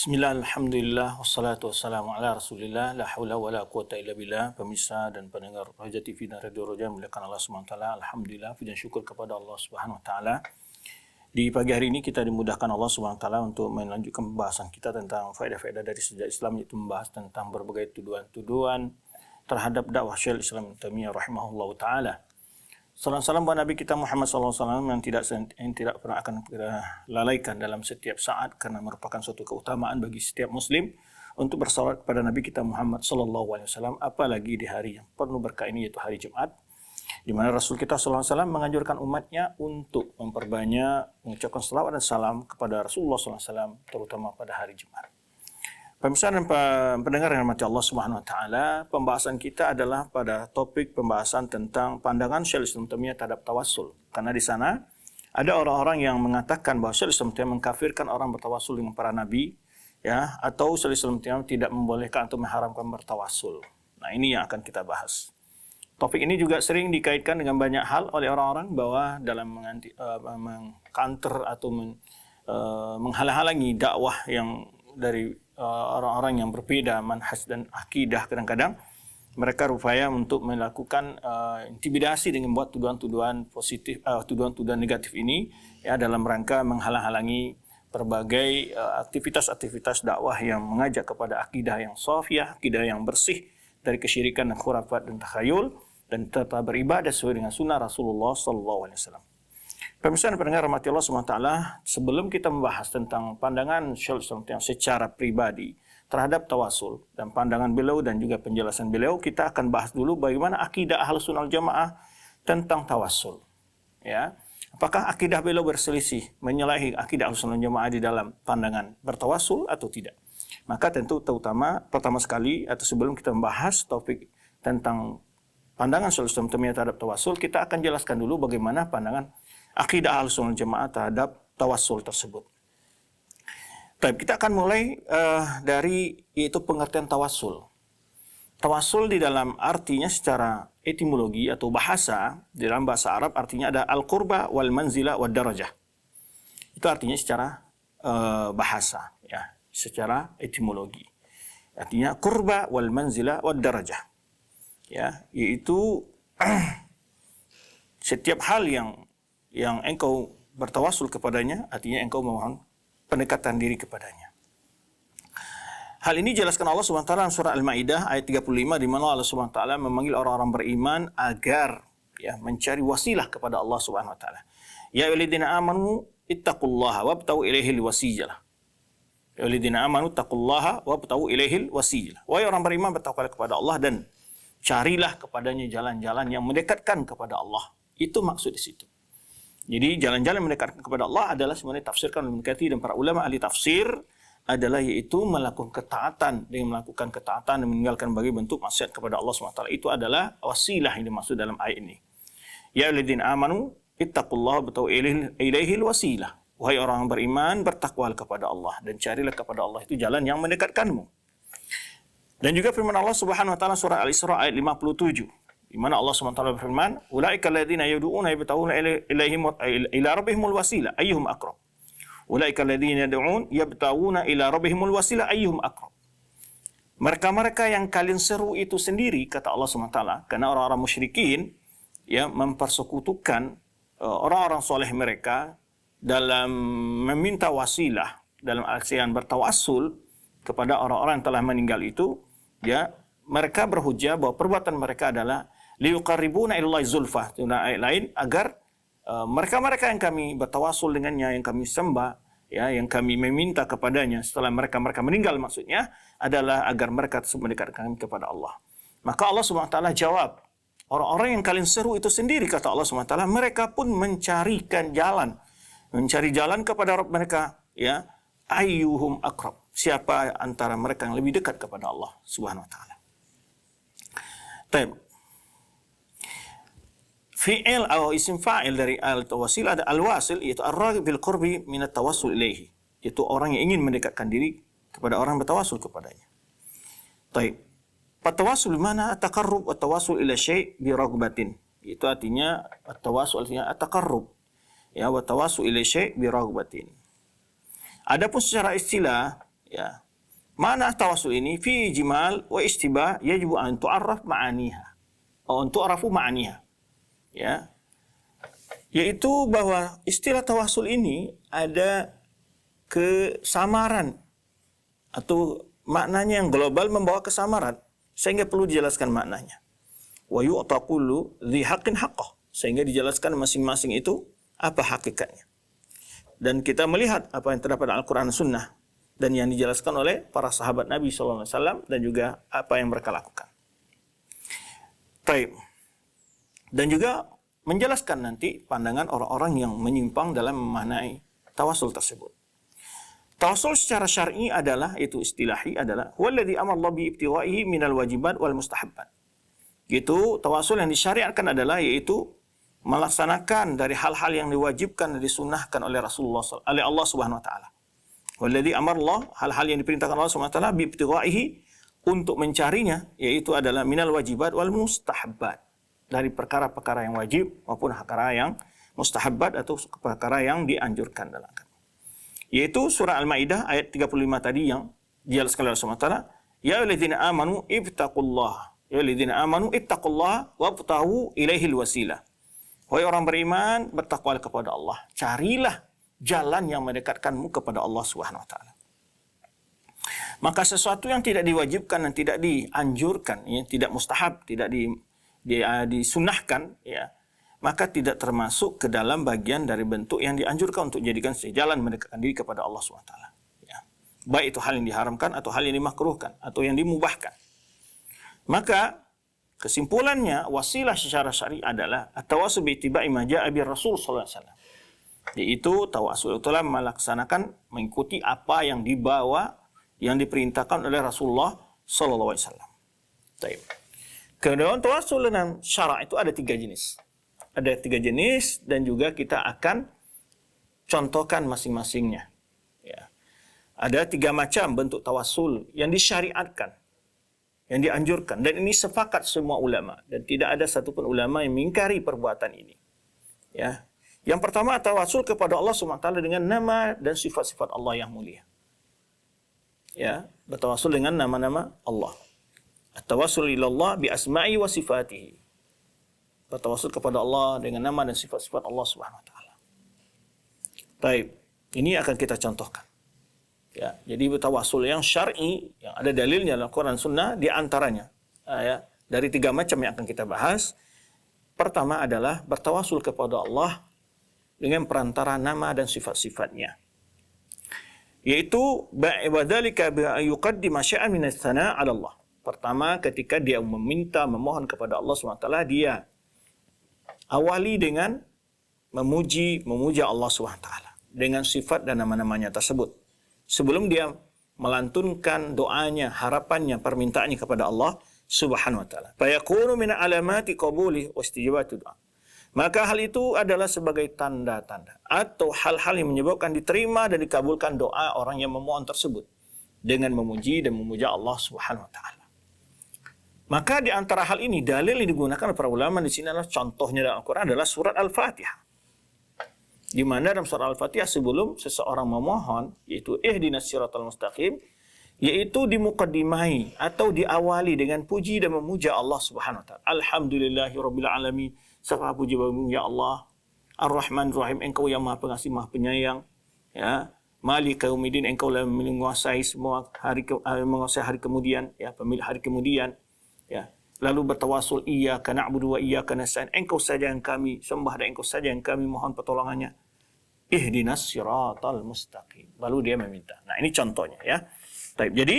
Bismillah, alhamdulillah, wassalatu wassalamu ala rasulillah, la hawla wa la quwata illa billah. Pemirsa dan pendengar Raja TV dan Radio Roja, muliakan Allah SWT. Alhamdulillah, puji dan syukur kepada Allah Subhanahu Wa Taala. Di pagi hari ini kita dimudahkan Allah SWT untuk melanjutkan pembahasan kita tentang faedah-faedah dari sejarah Islam, yaitu membahas tentang berbagai tuduhan-tuduhan terhadap dakwah Syekhul Islam Ibnu Taimiyah rahimahullahu taala. Salam buat Nabi kita Muhammad SAW yang tidak pernah akan kita lalaikan dalam setiap saat, karena merupakan suatu keutamaan bagi setiap Muslim untuk bersalawat kepada Nabi kita Muhammad SAW, apalagi di hari yang penuh berkah ini, yaitu hari Jumat, di mana Rasul kita SAW menganjurkan umatnya untuk memperbanyak mengucapkan salawat dan salam kepada Rasulullah SAW, terutama pada hari Jumat. Pemirsa dan pendengar yang dirahmati Allah Subhanahu Wa Taala, pembahasan kita adalah pada topik pembahasan tentang pandangan Syekhul Islam Ibnu Taimiyah terhadap tawassul. Karena di sana ada orang-orang yang mengatakan bahwa Syekhul Islam Ibnu Taimiyah mengkafirkan orang bertawassul dengan para nabi, ya, atau Syekhul Islam Ibnu Taimiyah tidak membolehkan atau mengharamkan bertawassul. Nah, ini yang akan kita bahas. Topik ini juga sering dikaitkan dengan banyak hal oleh orang-orang bahwa dalam mengcounter atau menghalang-halangi dakwah yang dari orang-orang yang berbeda manhaj dan akidah, kadang-kadang mereka berupaya untuk melakukan intimidasi dengan membuat tuduhan-tuduhan positif, tuduhan-tuduhan negatif ini, ya, dalam rangka menghalang-halangi berbagai aktivitas-aktivitas dakwah yang mengajak kepada akidah yang shafiyah, akidah yang bersih dari kesyirikan dan khurafat dan takhayul, dan tetap beribadah sesuai dengan sunnah Rasulullah SAW. Pemirsa dan pendengar rahmati Allah SWT, sebelum kita membahas tentang pandangan Syekhul Islam yang secara pribadi terhadap tawasul dan pandangan beliau dan juga penjelasan beliau, kita akan bahas dulu bagaimana akidah Ahlus Sunnah wal Jamaah tentang tawasul. Ya, apakah akidah beliau berselisih, menyalahi akidah Ahlus Sunnah wal Jamaah di dalam pandangan bertawasul atau tidak? Maka tentu terutama pertama sekali, atau sebelum kita membahas topik tentang pandangan Syekhul Islam terhadap tawasul, kita akan jelaskan dulu bagaimana pandangan akidah Ahlus Sunnah wal Jamaah terhadap tawassul tersebut. Baik, kita akan mulai dari yaitu pengertian tawassul. Tawassul di dalam artinya secara etimologi atau bahasa, di dalam bahasa Arab artinya ada al-qurba wal manzila wad darajah. Itu artinya secara bahasa, ya, secara etimologi. Artinya qurba wal manzila wad darajah. Ya, yaitu setiap hal yang engkau bertawassul kepadanya, artinya engkau memohon pendekatan diri kepadanya. Hal ini jelaskan Allah SWT dalam surah Al-Maidah ayat 35, di mana Allah SWT memanggil orang-orang beriman agar, ya, mencari wasilah kepada Allah SWT. Ya ayyuhalladzina amanu ittaqullaha wabtaghu ilaihil wasilah. Ya ayyuhalladzina amanu ittaqullaha wabtaghu ilaihil wasilah. Wahai orang beriman, bertakwalah kepada Allah dan carilah kepadanya jalan-jalan yang mendekatkan kepada Allah. Itu maksud di situ. Jadi jalan-jalan mendekatkan kepada Allah adalah sebenarnya tafsirkan oleh Ibnu Katsir dan para ulama ahli tafsir adalah yaitu melakukan ketaatan, dengan melakukan ketaatan dan meninggalkan berbagai bentuk maksiat kepada Allah SWT. Itu adalah wasilah yang dimaksud dalam ayat ini. Ya ayyuhalladzina amanu ittaqullaha wabtaghu ilaihil wasilah. Wahai orang beriman, bertakwalah kepada Allah dan carilah kepada Allah itu jalan yang mendekatkanmu. Dan juga firman Allah Subhanahu wa taala surah Al-Isra ayat 57. Di mana Allah SWT berfirman, "Ulaika alladziina yad'uuna yabtaghuna ila rabbihimul wasila ayyuhum aqrab." Ulaika alladziina yad'uun yabtaghuna ila rabbihimul wasila ayyuhum aqrab. Mereka-mereka yang kalian seru itu sendiri, kata Allah SWT, karena orang-orang musyrikin, ya, mempersekutukan orang-orang soleh mereka dalam meminta wasilah, dalam aksian bertawassul kepada orang-orang yang telah meninggal itu, ya, mereka berhujjah bahwa perbuatan mereka adalah liyuqarribuna ilallahi zulfah. Itu ayat lain, agar mereka-mereka yang kami bertawassul dengannya, yang kami sembah, ya, yang kami meminta kepadanya setelah mereka meninggal, maksudnya adalah agar mereka mendekatkan kami kepada Allah. Maka Allah SWT jawab, orang-orang yang kalian seru itu sendiri, kata Allah SWT, mereka pun mencari jalan kepada Rabb mereka, ya, ayyuhum aqrab. Siapa antara mereka yang lebih dekat kepada Allah Subhanahu wa taala. Baik. Fi'il atau isim fa'il dari al-tawassil ada al-wasil, yaitu ar-raghib bil qurbi min at-tawassul ilaihi, yaitu orang yang ingin mendekatkan diri kepada orang yang bertawassul kepadanya. Baik. At-tawassul mana? At-taqarrub wa at-tawassul ila syai' bi raghbatin. Itu artinya at-tawassul artinya at-taqarrub. Ya, wa at-tawassul ila syai' bi raghbatin. Adapun secara istilah, Ya. Mana tawassul ini fi jimal wa istibah yajibu an tu'arraf ma'aniha. Atau tu'rafu ma'aniha. Ya. Yaitu bahwa istilah tawassul ini ada kesamaran atau maknanya yang global membawa kesamaran sehingga perlu dijelaskan maknanya. Wa yu'ta kullu dzi haqqin haqqah, sehingga dijelaskan masing-masing itu apa hakikatnya. Dan kita melihat apa yang terdapat dalam Al-Qur'an dan Sunnah dan yang dijelaskan oleh para sahabat Nabi SAW dan juga apa yang mereka lakukan. Baik. Dan juga menjelaskan nanti pandangan orang-orang yang menyimpang dalam memaknai tawassul tersebut. Tawassul secara syar'i adalah, itu istilahi adalah wallazi amara bi ibtigha'ihi minal wajibat wal mustahabbat. Gitu, tawassul yang disyariatkan adalah yaitu melaksanakan dari hal-hal yang diwajibkan dan disunnahkan oleh oleh Allah Subhanahu wa taala. Wallazi amarallah, hal-hal yang diperintahkan Allah Subhanahu wa taala bi ibtigha'ihi, untuk mencarinya, yaitu adalah minal wajibat wal mustahabbat, dari perkara-perkara yang wajib maupun perkara yang mustahabbat atau perkara yang dianjurkan dalam agama. Yaitu surah Al-Maidah ayat 35 tadi yang dijelaskan oleh Allah Subhanahu wa taala, ya ayyuhalladzina amanu ittaqullah, ya ayyuhalladzina amanu ittaqullah wabtaghu ilaihil wasilah. Wahai orang beriman, bertakwalah kepada Allah, carilah jalan yang mendekatkanmu kepada Allah Subhanahu wa taala. Maka sesuatu yang tidak diwajibkan dan tidak dianjurkan, ya, tidak mustahab, tidak disunnahkan, ya, maka tidak termasuk ke dalam bagian dari bentuk yang dianjurkan untuk jadikan jalan mendekatkan diri kepada Allah Subhanahu wa taala. Ya. Baik itu hal yang diharamkan atau hal yang dimakruhkan atau yang dimubahkan. Maka kesimpulannya, wasilah secara syar'i adalah at-tawassul bi ittiba'i ma ja'a bir Rasul sallallahu alaihi wasallam. Yaitu tawassul itulah melaksanakan, mengikuti apa yang dibawa, yang diperintahkan oleh Rasulullah sallallahu alaihi wasallam. Baik. Kemudian tawassul dengan syarak itu ada 3 jenis. Ada 3 jenis dan juga kita akan contohkan masing-masingnya. Ya. Ada 3 macam bentuk tawassul yang disyariatkan, yang dianjurkan, dan ini sepakat semua ulama dan tidak ada satupun ulama yang mengingkari perbuatan ini. Ya. Yang pertama, tawassul kepada Allah SWT dengan nama dan sifat-sifat Allah yang mulia. Ya, bertawassul dengan nama-nama Allah. At-tawassul ilallah bi asma'i wa sifatihi. Bertawassul kepada Allah dengan nama dan sifat-sifat Allah Subhanahu wa taala. Baik, ini akan kita contohkan. Ya, jadi bertawassul yang syar'i yang ada dalilnya dalam Quran Sunnah di antaranya, ya, dari 3 macam yang akan kita bahas. Pertama adalah bertawassul kepada Allah dengan perantara nama dan sifat-sifatnya. Yaitu ba'dzalika bi yuqaddima syai'an min ats-tsana' 'ala Allah. Pertama, ketika dia meminta, memohon kepada Allah SWT, dia awali dengan memuja Allah SWT dengan sifat dan nama-namanya tersebut. Sebelum dia melantunkan doanya, harapannya, permintaannya kepada Allah Subhanahu wa taala. Fa yakunu min alamati qabuli wa istijabati du'a. Maka hal itu adalah sebagai tanda-tanda atau hal-hal yang menyebabkan diterima dan dikabulkan doa orang yang memohon tersebut dengan memuji dan memuja Allah Subhanahu wa taala. Maka di antara hal ini dalil yang digunakan oleh para ulama di sini adalah contohnya dalam Al-Qur'an adalah surat Al-Fatihah. Di mana dalam surat Al-Fatihah sebelum seseorang memohon, yaitu ihdinas siratal mustaqim, yaitu dimuqaddimai atau diawali dengan puji dan memuja Allah Subhanahu wa taala. Alhamdulillahirabbil alamin. Segala puji bagimu ya Allah. Ar-Rahman Rahim, engkau yang Maha Pengasih, Maha Penyayang. Ya. Malik Yaumiddin, engkau yang menguasai semua menguasai hari kemudian, ya, pemilik hari kemudian. Ya. Lalu bertawassul iyyaka na'budu wa iyyaka nasta'in. Engkau saja yang kami sembah dan engkau saja yang kami mohon pertolongannya. Ihdinas siratal mustaqim. Lalu dia meminta. Nah, ini contohnya, ya. Baik, jadi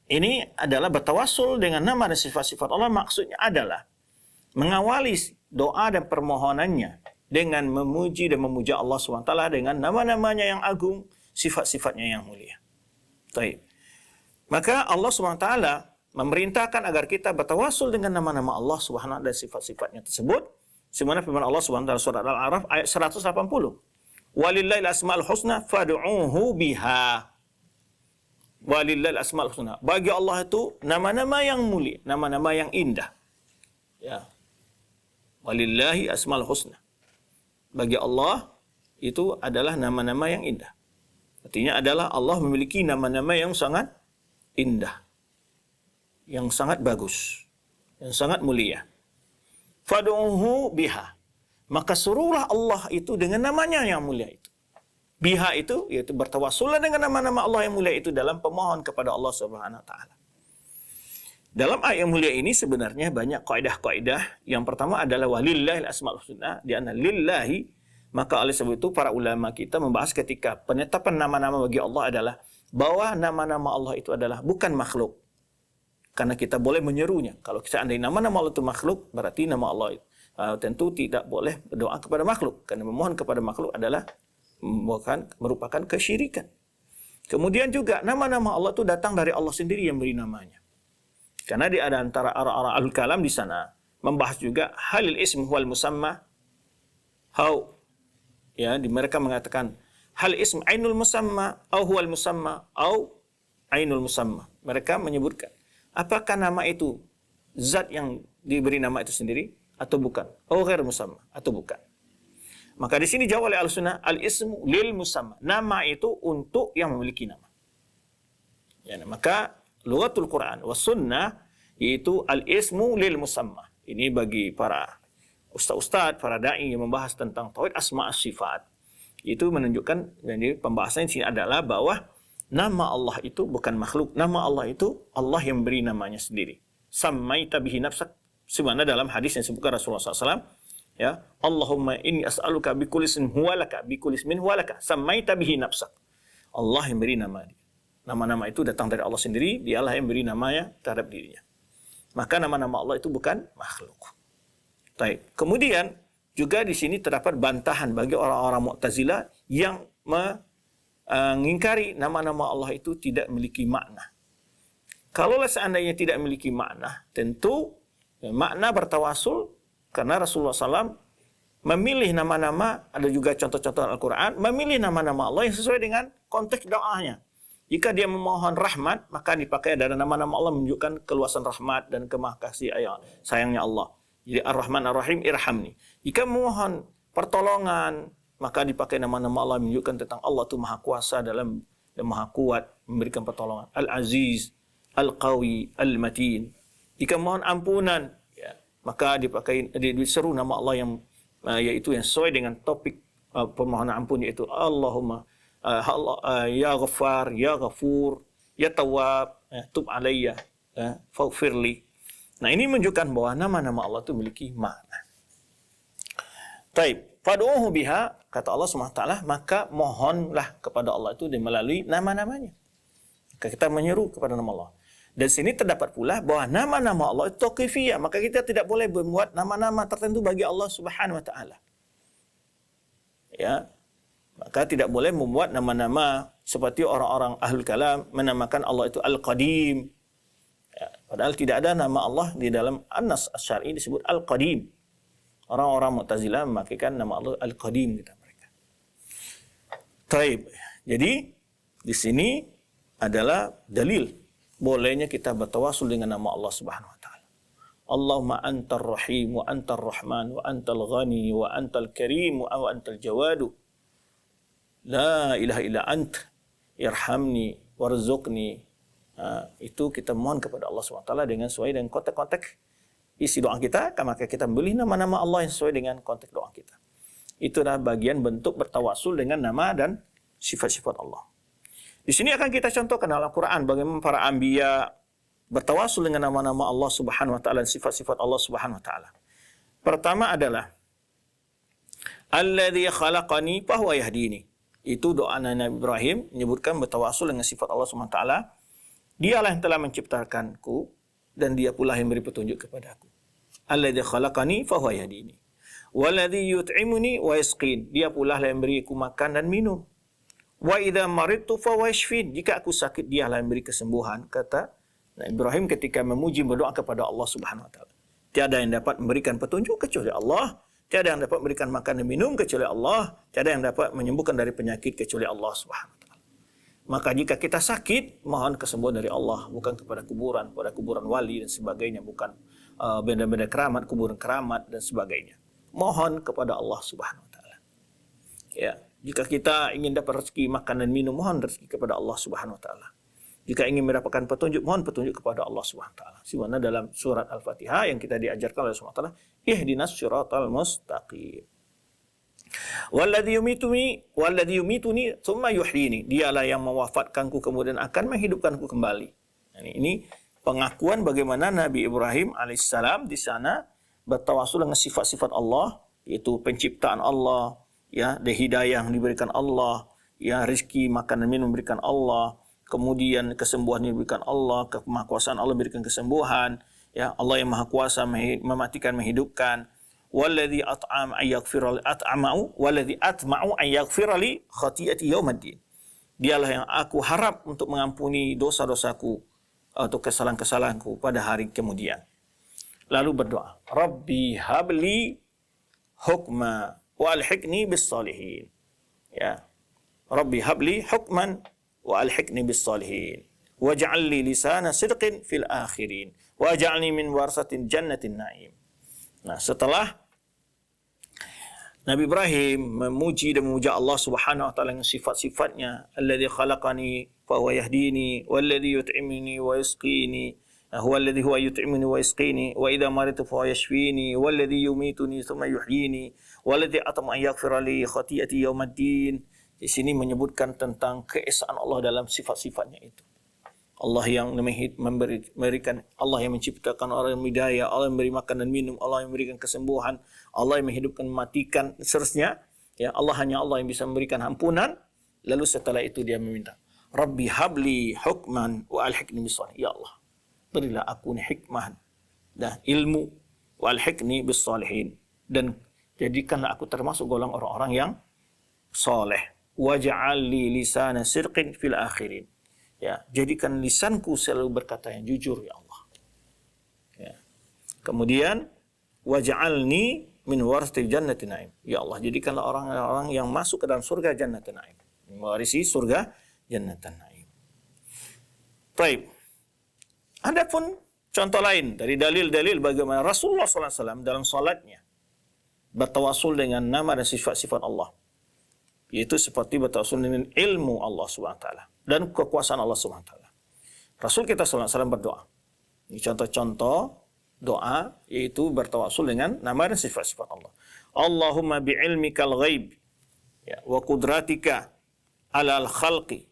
ini adalah bertawassul dengan nama dan sifat-sifat Allah, maksudnya adalah mengawali doa dan permohonannya dengan memuji dan memuja Allah SWT dengan nama-namanya yang agung, sifat-sifatnya yang mulia. Baik. Maka Allah SWT memerintahkan agar kita bertawassul dengan nama-nama Allah SWT dan sifat-sifatnya tersebut. Sebagaimana firman Allah SWT surat Al-A'raf ayat 180. Walillahil asma'ul husna fad'uuhu biha. Walillahil asma'ul husna. Bagi Allah itu nama-nama yang mulia, nama-nama yang indah. Ya. Walillahi asma'ul husna. Bagi Allah itu adalah nama-nama yang indah. Artinya adalah Allah memiliki nama-nama yang sangat indah, yang sangat bagus, yang sangat mulia. Fad'uhu biha. Maka suruhlah Allah itu dengan namanya yang mulia itu. Biha itu yaitu bertawassul dengan nama-nama Allah yang mulia itu dalam pemohon kepada Allah Subhanahu wa taala. Dalam ayat yang mulia ini sebenarnya banyak kaidah-kaidah. Yang pertama adalah walillahil asmaul husna, di anna lillahi. Maka oleh sebab itu para ulama kita membahas ketika penetapan nama-nama bagi Allah adalah bahwa nama-nama Allah itu adalah bukan makhluk. Karena kita boleh menyerunya. Kalau kita andai nama-nama Allah itu makhluk, berarti nama Allah itu tentu tidak boleh berdoa kepada makhluk. Karena memohon kepada makhluk adalah merupakan kesyirikan. Kemudian juga nama-nama Allah itu datang dari Allah sendiri yang beri namanya. Karena di antara ara-ara al-kalam di sana membahas juga halil ism huwal musamma. Ya, mereka mengatakan hal ism ainul musamma au huwal musamma au ainul musamma. Mereka menyebutkan apakah nama itu zat yang diberi nama itu sendiri atau bukan? Au ghair musamma atau bukan? Maka di sini jawab oleh al-sunnah al-ismu lil musamma. Nama itu untuk yang memiliki nama. Ya, maka lughatul Quran was sunnah yaitu al-ismu lil musamma. Ini bagi para ustaz-ustaz, para dai yang membahas tentang tauhid asma' sifat. Itu menunjukkan, jadi pembahasan di sini adalah bahwa nama Allah itu bukan makhluk. Nama Allah itu Allah yang beri namanya sendiri. Sammaita bihi nafsak. Sebagaimana dalam hadis yang disebutkan Rasulullah SAW, ya, Allahumma inni as'aluka bikulli ismin huwa laka, bikulli ismin huwa laka, sammaita bihi nafsak. Allah yang beri nama dia. Nama-nama itu datang dari Allah sendiri, dialah yang beri namanya terhadap dirinya. Maka nama-nama Allah itu bukan makhluk. Baik. Kemudian juga di sini terdapat bantahan bagi orang-orang Mu'tazilah yang mengingkari nama-nama Allah itu tidak memiliki makna. Kalaulah seandainya tidak memiliki makna, tentu makna bertawasul karena Rasulullah SAW memilih nama-nama, ada juga contoh-contoh Al-Quran, memilih nama-nama Allah yang sesuai dengan konteks doanya. Jika dia memohon rahmat, maka dipakai ada nama-nama Allah menunjukkan keluasan rahmat dan kemahkasih sayangnya Allah. Jadi Ar-Rahman Ar-Rahim irhamni. Jika memohon pertolongan, maka dipakai nama-nama Allah menunjukkan tentang Allah itu maha kuasa dalam dan maha kuat memberikan pertolongan. Al-Aziz, Al-Qawi, Al-Matin. Jika mohon ampunan, ya, maka diseru nama Allah yang yaitu yang sesuai dengan topik permohonan ampun, yaitu Allahumma ya Ghaffar, ya Ghafur, ya Tawwab, tub alayya, faghfirli. Nah, ini menunjukkan bahwa nama-nama Allah itu memiliki makna. Taib, fad'uhu biha, kata Allah SWT, maka mohonlah kepada Allah itu melalui nama-namanya. Maka kita menyeru kepada nama Allah. Dan sini terdapat pula bahwa nama-nama Allah itu tauqifiyah, maka kita tidak boleh membuat nama-nama tertentu bagi Allah Subhanahu wa taala. Ya. Maka tidak boleh membuat nama-nama seperti orang-orang ahlul kalam menamakan Allah itu Al-Qadim. Ya, padahal tidak ada nama Allah di dalam An-Nas Asy-Syar'i disebut Al-Qadim. Orang-orang Mu'tazilah memakaikan nama Allah Al-Qadim kata mereka. Taib. Jadi di sini adalah dalil bolehnya kita bertawasul dengan nama Allah Subhanahu wa taala. Allahumma antar rahim wa antar rahman wa antal ghani wa antal karim wa antal jawadu. La ilaha illa ant irhamni warzuqni. Itu kita mohon kepada Allah SWT dengan sesuai dengan konteks-konteks isi doa kita, maka kita beli nama-nama Allah yang sesuai dengan konteks doa kita. Itu adalah bagian bentuk bertawasul dengan nama dan sifat-sifat Allah. Di sini akan kita contohkan dalam Al-Quran bagaimana para anbiya bertawasul dengan nama-nama Allah Subhanahu wa taala dan sifat-sifat Allah Subhanahu wa taala. Pertama adalah Alladzi khalaqani fahuwa yahdini. Itu doa Nabi Ibrahim menyebutkan bertawasul dengan sifat Allah Subhanahu wa taala. Dialah yang telah menciptakanku dan dia pula yang beri petunjuk kepadaku. Alladzi khalaqani fahuwa yahdini. Walladzi yut'imuni wa yasqin. Dia pula yang beri aku makan dan minum. Wa idza maridtu fahuwa yashfin. Jika aku sakit, dialah yang beri kesembuhan, kata Nabi Ibrahim ketika memuji berdoa kepada Allah Subhanahu wa taala. Tiada yang dapat memberikan petunjuk kecuali Allah. Tiada yang dapat memberikan makan dan minum kecuali Allah. Tiada yang dapat menyembuhkan dari penyakit kecuali Allah Subhanahu wa taala. Maka jika kita sakit, mohon kesembuhan dari Allah, bukan kepada kuburan wali dan sebagainya, bukan benda-benda kuburan keramat dan sebagainya. Mohon kepada Allah Subhanahu wa taala. Ya. Jika kita ingin dapat rezeki makan dan minum, mohon rezeki kepada Allah Subhanahu wa taala. Jika ingin mendapatkan petunjuk, mohon petunjuk kepada Allah Subhanahu wa taala. Sebagaimana dalam surat Al-Fatihah yang kita diajarkan oleh Allah Subhanahu wa taala, ihdinas siratal mustaqim. Walladzi yumituni tsumma yuhyini. Dialah yang mewafatkanku kemudian akan menghidupkanku kembali. Ini pengakuan bagaimana Nabi Ibrahim alaihissalam di sana bertawasul dengan sifat-sifat Allah, yaitu penciptaan Allah, ya, hidayah yang diberikan Allah, ya, rezeki makan dan minum diberikan Allah, kemudian kesembuhan diberikan Allah, kemahakuasaan Allah berikan kesembuhan, ya, Allah yang maha kuasa mematikan, menghidupkan. Walladzi atma'u an yaghfira li khati'ati yaumiddin. Dialah yang aku harap untuk mengampuni dosa-dosaku atau kesalahan-kesalahanku pada hari kemudian. Lalu berdoa, Rabbi habli hukma wa alhiqni bis salihin. Ya. Rabbi habli hukman wa alhiqni bis salihin. Waj'al li lisana sidqin fil akhirin. Waj'alni min warasatin jannatin na'im. Nah, setelah Nabi Ibrahim memuji dan memuja Allah Subhanahu wa taala dengan sifat-sifatnya, alladzi khalaqani fa huwa yahdini, walladzi yut'imuni wa yasqini, huwa alladzi huwa yut'imuni wa yasqini, wa idza maritu fa huwa yashfini, walladzi yumituni thumma yuhyini, walladzi atma'u an yaghfira li khati'ati yaumiddin. Di sini menyebutkan tentang keesaan Allah dalam sifat-sifatnya itu. Allah yang memberikan, Allah yang menciptakan, orang yang hidayah, Allah yang memberi makan dan minum, Allah yang memberikan kesembuhan, Allah yang menghidupkan, mematikan, seterusnya. Ya, Allah hanya Allah yang bisa memberikan ampunan. Lalu setelah itu dia meminta, Rabbi habli hukman wa alhiqni bis-shalihin. Ya Allah, berilah aku hikmah dan ilmu, wa alhiqni bis-shalihin, dan jadikanlah aku termasuk golongan orang-orang yang soleh. Waj'al li lisana sidqin fil akhirin. Ya, jadikan lisanku selalu berkata yang jujur, ya Allah. Ya. Kemudian waj'alni min warathil jannatin na'im. Ya Allah, jadikanlah orang-orang yang masuk ke dalam surga jannatin na'im, mewarisi surga jannatin na'im. Baik. Adapun contoh lain dari dalil-dalil bagaimana Rasulullah SAW dalam salatnya bertawasul dengan nama dan sifat-sifat Allah, yaitu seperti bertawasul dengan ilmu Allah SWT dan kekuasaan Allah SWT. Rasul kita SAW berdoa. Ini contoh-contoh doa, yaitu bertawasul dengan nama dan sifat-sifat Allah. Allahumma bi'ilmikal ghaib, ya, wa qudratika alal khalqi,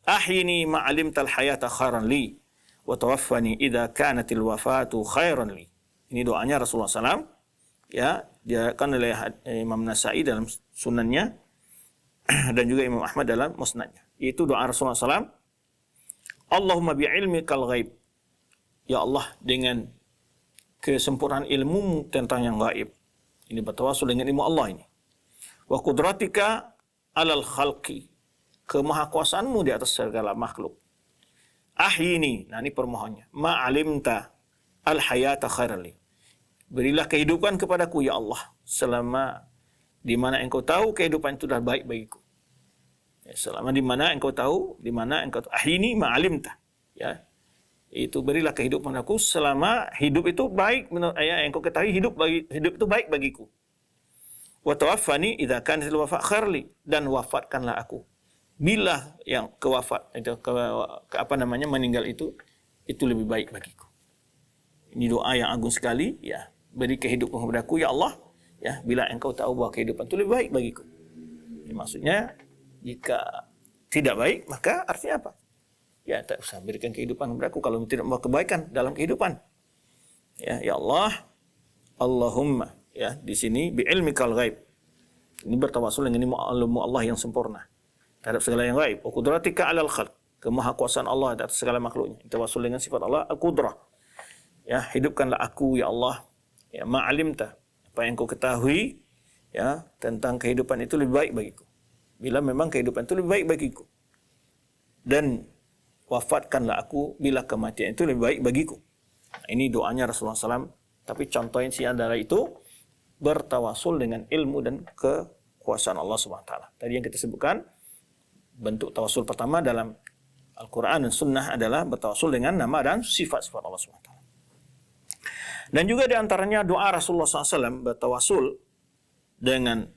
ahyini ma'alimtal hayata khairan li, wa tawaffani idha kanatil wafatu khairan li. Ini doanya Rasulullah SAW, ya, diakan oleh Imam Nasai dalam sunannya, dan juga Imam Ahmad dalam musnadnya. Itu doa Rasulullah SAW. Allahumma bi'ilmikal ghaib. Ya Allah, dengan kesempurnaan ilmu tentang yang gaib. Ini bertawasul dengan ilmu Allah ini. Wa qudratika alal khalqi. Kemahakuasaanmu di atas segala makhluk. Ahyini. Nah, ini permohonnya. Ma'alimta al-hayata khairali. Berilah kehidupan kepadaku, ya Allah, selama di mana engkau tahu kehidupan itu adalah baik bagiku. Ya, selama di mana engkau tahu, di mana engkau tahu. Ahyini ma'alimta. Ya. Itu berilah kehidupan aku selama hidup itu baik menurut engkau ketahui hidup itu baik bagiku. Wa tawaffani idza kanatil wafa khairli, dan wafatkanlah aku bila yang meninggal itu lebih baik bagiku. Ini doa yang agung sekali, ya. Beri kehidupan kepadaku, ya Allah, ya, bila engkau tahu bahwa kehidupan itu lebih baik bagiku. Ini maksudnya, jika tidak baik, maka artinya apa? Ya, tak usah berikan kehidupan kepadaku kalau tidak membawa kebaikan dalam kehidupan. Ya, ya Allah, Allahumma, ya, di sini bi'ilmikal ghaib. Ini bertawasul dengan ilmu Allah yang sempurna terhadap segala yang gaib. Wa qudratika 'alal khalq, kemahakuasaan Allah atas segala makhluknya. Tawasul dengan sifat Allah al-qudrah. Ya, hidupkanlah aku, ya Allah, ya, ma'alimta, apa yang kau ketahui, ya, tentang kehidupan itu lebih baik bagiku. Bila memang kehidupan itu lebih baik bagiku. Dan wafatkanlah aku bila kematian itu lebih baik bagiku. Nah, ini doanya Rasulullah SAW. Tapi contohnya si antara itu bertawasul dengan ilmu dan kekuasaan Allah SWT. Tadi yang kita sebutkan, bentuk tawasul pertama dalam Al-Quran dan Sunnah adalah bertawasul dengan nama dan sifat-sifat Allah SWT. Dan juga di antaranya doa Rasulullah SAW bertawasul dengan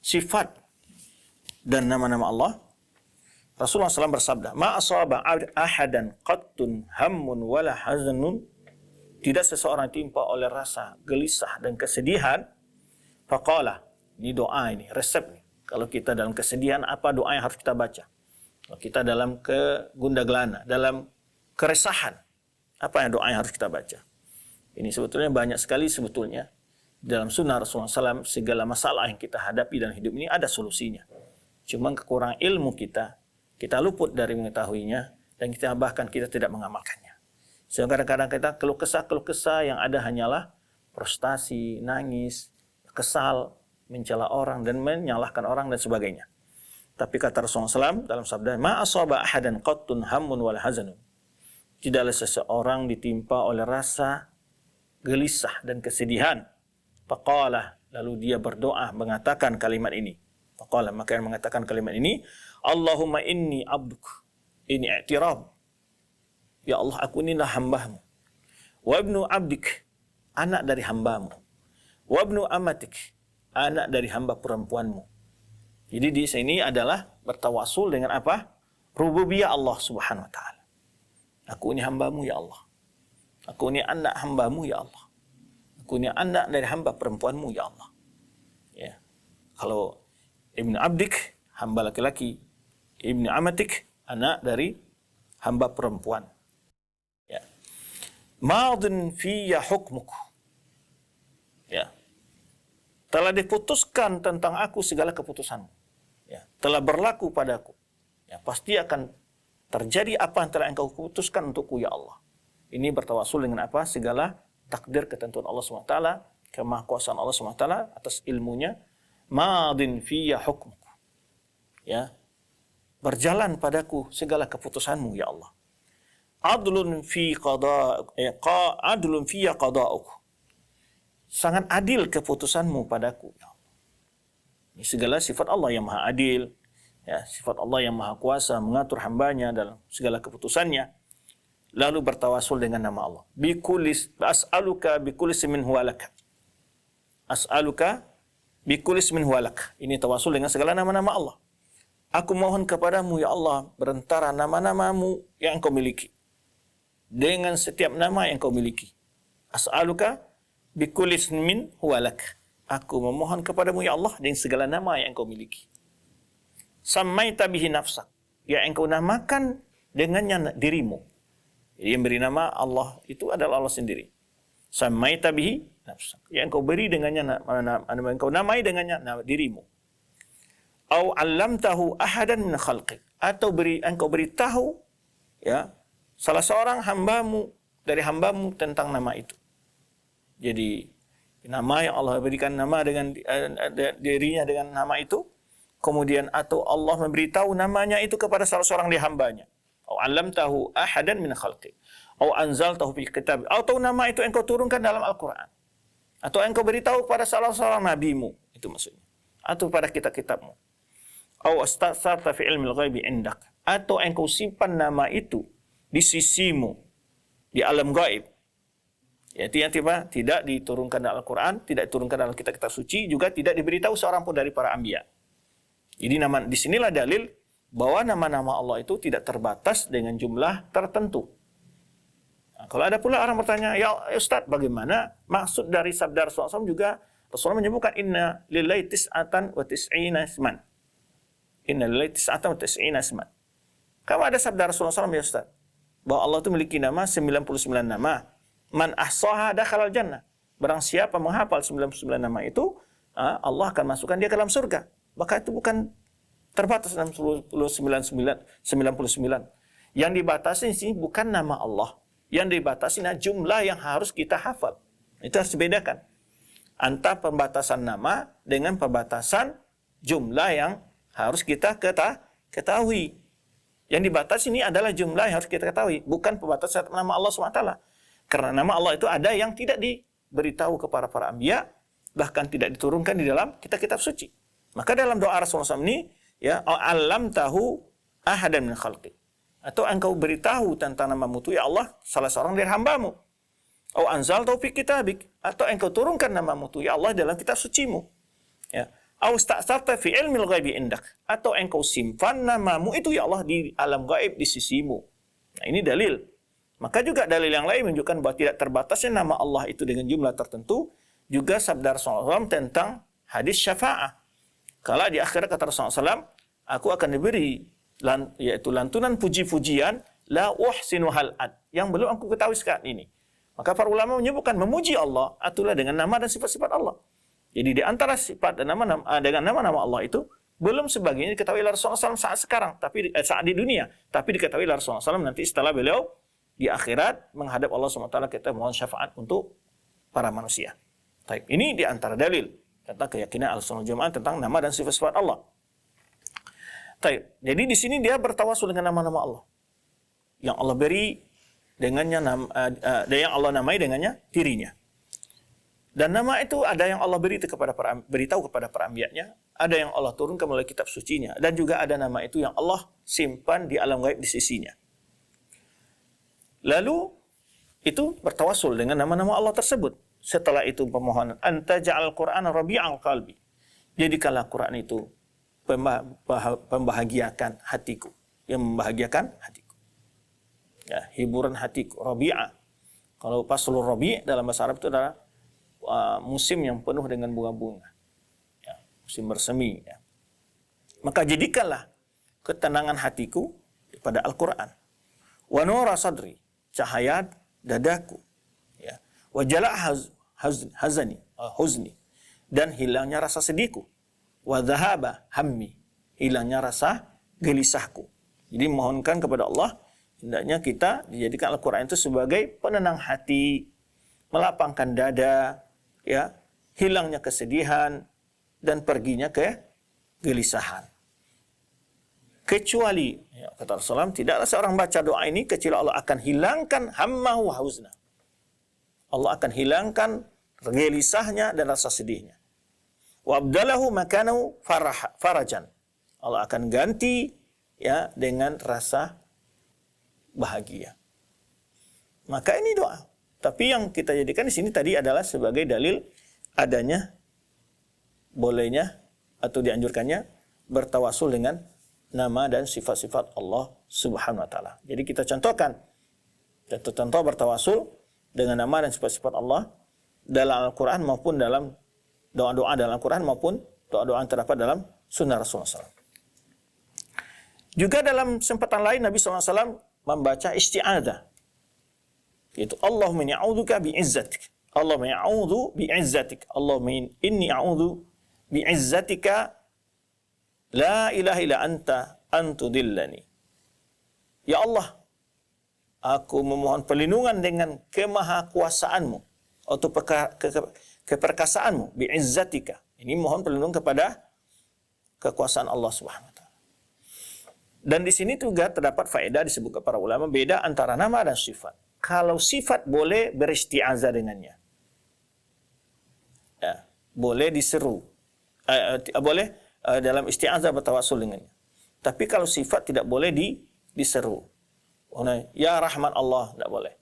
sifat dan nama-nama Allah, Rasulullah SAW bersabda, "Ma asaba ahadan qattun hammun wala hazanun." Tidak seseorang timpa oleh rasa gelisah dan kesedihan. Faqala, ini doa, ini resep nih. Kalau kita dalam kesedihan, apa doa yang harus kita baca? Kalau kita dalam kegundagelana, dalam keresahan, apa yang doa yang harus kita baca? Ini sebetulnya banyak sekali sebetulnya dalam sunnah Rasulullah SAW. Segala masalah yang kita hadapi dalam hidup ini ada solusinya. Cuma kekurangan ilmu kita luput dari mengetahuinya, dan bahkan kita tidak mengamalkannya. Sehingga kadang-kadang kita keluh kesah yang ada hanyalah frustasi, nangis, kesal, mencela orang dan menyalahkan orang dan sebagainya. Tapi kata Rasulullah SAW dalam sabda, "Ma asaba ahadan qattun hammun wal hazanun." Tidaklah seseorang ditimpa oleh rasa gelisah dan kesedihan. Faqala, lalu dia berdoa mengatakan kalimat ini. Faqala, maka yang mengatakan kalimat ini, "Allahumma inni abduk." Ini i'tiraf. Ya Allah, aku inilah hamba-Mu. Wa ibnu abdik, anak dari hamba-Mu. Wa ibnu amatik, anak dari hamba perempuan-Mu. Jadi di sini adalah bertawasul dengan apa? Rububiyah Allah Subhanahu wa taala. Aku ini hamba-Mu ya Allah. Aku ini anak hamba-Mu ya Allah. Aku ini anak dari hamba perempuan-Mu ya Allah. Ya. Kalau ibnu abdik, hamba laki-laki. Ibnu amatik, anak dari hamba perempuan. Ya. Madin fiyya hukmuk. Ya. Telah diputuskan tentang aku segala keputusanmu. Ya. Telah berlaku padaku. Ya. Pasti akan terjadi apa yang telah engkau putuskan untukku ya Allah. Ini bertawasul dengan apa? Segala takdir ketentuan Allah SWT, kemahkuasaan Allah SWT atas ilmunya. Madin fiyya hukmuk. Ya. Berjalan padaku segala keputusanmu ya Allah. Adlun fiyya qada'uk. Sangat adil keputusanmu padaku ya Allah. Ini segala sifat Allah yang maha adil, ya, sifat Allah yang maha kuasa mengatur hambanya dalam segala keputusannya. Lalu bertawasul dengan nama Allah. As'aluka bikulli ismin huwa lak. As'aluka bikulli ismin huwa lak. Ini tawasul dengan segala nama-nama Allah. Aku mohon kepadamu ya Allah berantara nama-namamu yang engkau miliki. Dengan setiap nama yang engkau miliki. As'aluka bikulli ismin huwa lak. Aku memohon kepadamu ya Allah dengan segala nama yang engkau miliki. Sammaita bihi nafsak. Yang engkau namakan dengannya dirimu. Jadi yang beri nama Allah itu adalah Allah sendiri. Sammaita bihi nafsak. Yang engkau beri dengannya, engkau namai dengannya dirimu. Au 'allamtahu ahadan min khalqik. Atau engkau beritahu ya salah seorang hambamu dari hambamu tentang nama itu. Jadi nama yang Allah berikan nama dengan dirinya dengan nama itu, kemudian atau Allah memberitahu namanya itu kepada salah seorang di hambanya. Au 'allamtahu ahadan min khalqik. Au anzaltahu fi kitab. Atau nama itu engkau turunkan dalam Al-Qur'an. Atau engkau beritahu kepada salah seorang nabimu, itu maksudnya. Atau pada kitab-kitabmu. Au astasarta fi ilmil ghaibi indak. Atau engkau simpan nama itu di sisimu di alam gaib. Ya, tiba-tiba tidak diturunkan dalam Al-Quran, tidak diturunkan dalam kitab-kitab suci, juga tidak diberitahu seorang pun dari para anbiya. Jadi di sinilah dalil bahwa nama-nama Allah itu tidak terbatas dengan jumlah tertentu. Nah, kalau ada pula orang bertanya, ya Ustaz, bagaimana maksud dari sabda Rasulullah SAW juga? Rasulullah menyebutkan inna lillahi tis'atan wa tis'ina isman. Inna lillahi tis'atan wa tis'ina isman. Kamu ada sabda Rasulullah SAW ya Ustaz? Bahwa Allah itu memiliki nama 99 nama. Man ahsaha dakhalal jannah. Barang siapa menghafal 99 nama itu, Allah akan masukkan dia ke dalam surga. Maka itu bukan terbatas dalam 99. Yang dibatasi sini bukan nama Allah. Yang dibatasi jumlah yang harus kita hafal. Itu harus dibedakan. Antara pembatasan nama dengan pembatasan jumlah yang harus kita ketahui. Yang dibatasi ini adalah jumlah yang harus kita ketahui. Bukan pembatasan nama Allah SWT. Karena nama Allah itu ada yang tidak diberitahu kepada para anbiya, bahkan tidak diturunkan di dalam kitab-kitab suci. Maka dalam doa Rasulullah SAW ini, ya, alamtahu ahadan min khalqi. Atau engkau beritahu tentang namamu itu, ya Allah, salah seorang dari hambamu. Au anzaltahu fi kitabik. Atau engkau turunkan namamu itu, ya Allah, dalam kitab sucimu. Ya. Au sta'sarta fi ilmil ghaibi indak, atau engkau simpan namamu itu ya Allah di alam gaib di sisimu. Nah, ini dalil. Maka juga dalil yang lain menunjukkan bahwa tidak terbatasnya nama Allah itu dengan jumlah tertentu. Juga sabda Rasulullah SAW tentang hadis syafa'ah. Kalau di akhirat kata Rasulullah SAW, aku akan diberi yaitu lantunan puji-pujian la uhsinu hal'ad, yang belum aku ketahui sekarang ini. Maka para ulama menyebutkan memuji Allah itulah dengan nama dan sifat-sifat Allah. Jadi di antara sifat dan nama-nama dengan nama-nama Allah itu belum sebagainya diketahui oleh Rasulullah SAW saat sekarang, tapi saat di dunia, tapi diketahui oleh Rasulullah SAW nanti setelah beliau di akhirat menghadap Allah SWT, kita mohon syafaat untuk para manusia. Baik, ini di antara dalil tentang keyakinan Ahlussunnah Jamaah tentang nama dan sifat-sifat Allah. Baik, jadi di sini dia bertawasul dengan nama-nama Allah yang Allah beri dengannya yang Allah namai dengannya dirinya. Dan nama itu ada yang Allah beritahu kepada para anbiya-Nya, ada yang Allah turunkan melalui kitab suci-Nya, dan juga ada nama itu yang Allah simpan di alam gaib di sisinya. Lalu itu bertawasul dengan nama-nama Allah tersebut. Setelah itu pemohonan, anta ja'al Qur'ana rabi'al qalbi. Jadikanlah Quran itu pembahagiakan hatiku, yang membahagiakan hatiku. Ya, hiburan hatiku, rabi'ah. Kalau faslur rabi' dalam bahasa Arab itu adalah musim yang penuh dengan bunga-bunga, ya, musim bersemi. Ya. Maka jadikanlah ketenangan hatiku pada Al-Quran. Wa nura sadri, cahaya dadaku. Ya. Wa jala' huzni, dan hilangnya rasa sedihku. Wa dhahaba hammi, hilangnya rasa gelisahku. Jadi mohonkan kepada Allah, hendaknya kita dijadikan Al-Quran itu sebagai penenang hati, melapangkan dada, ya, hilangnya kesedihan dan perginya kegelisahan. Kecuali, ya, kata Rasulullah, tidaklah seorang baca doa ini kecuali Allah akan hilangkan hammahu wa huzna. Allah akan hilangkan gelisahnya dan rasa sedihnya. Wa abdalahu makanahu farajan. Allah akan ganti, ya, dengan rasa bahagia. Maka ini doa. Tapi yang kita jadikan di sini tadi adalah sebagai dalil adanya, bolehnya atau dianjurkannya bertawasul dengan nama dan sifat-sifat Allah Subhanahu wa taala. Jadi kita contohkan contoh bertawasul dengan nama dan sifat-sifat Allah dalam Al-Qur'an maupun dalam doa-doa dalam Al-Qur'an maupun doa-doa yang terdapat dalam sunnah Rasulullah SAW. Juga dalam kesempatan lain Nabi SAW membaca isti'adzah. Yaitu Allahumma inni a'udzuka bi'izzatik. Allahumma inni a'udzu bi'izzatik. Allahumma inni a'udzu bi'izzatika la ilaha illa anta antudillani. Ya Allah, aku memohon perlindungan dengan kemahakuasaanmu atau keperkasaanmu, bi'izzatika. Ini mohon perlindungan kepada kekuasaan Allah Subhanahu wa taala. Dan di sini juga terdapat faedah disebutkan para ulama beda antara nama dan sifat. Kalau sifat boleh beristi'azah dengannya. Ya, boleh diseru. Boleh dalam isti'azah bertawasul dengannya. Tapi kalau sifat tidak boleh diseru. Ya Rahman Allah, tidak boleh.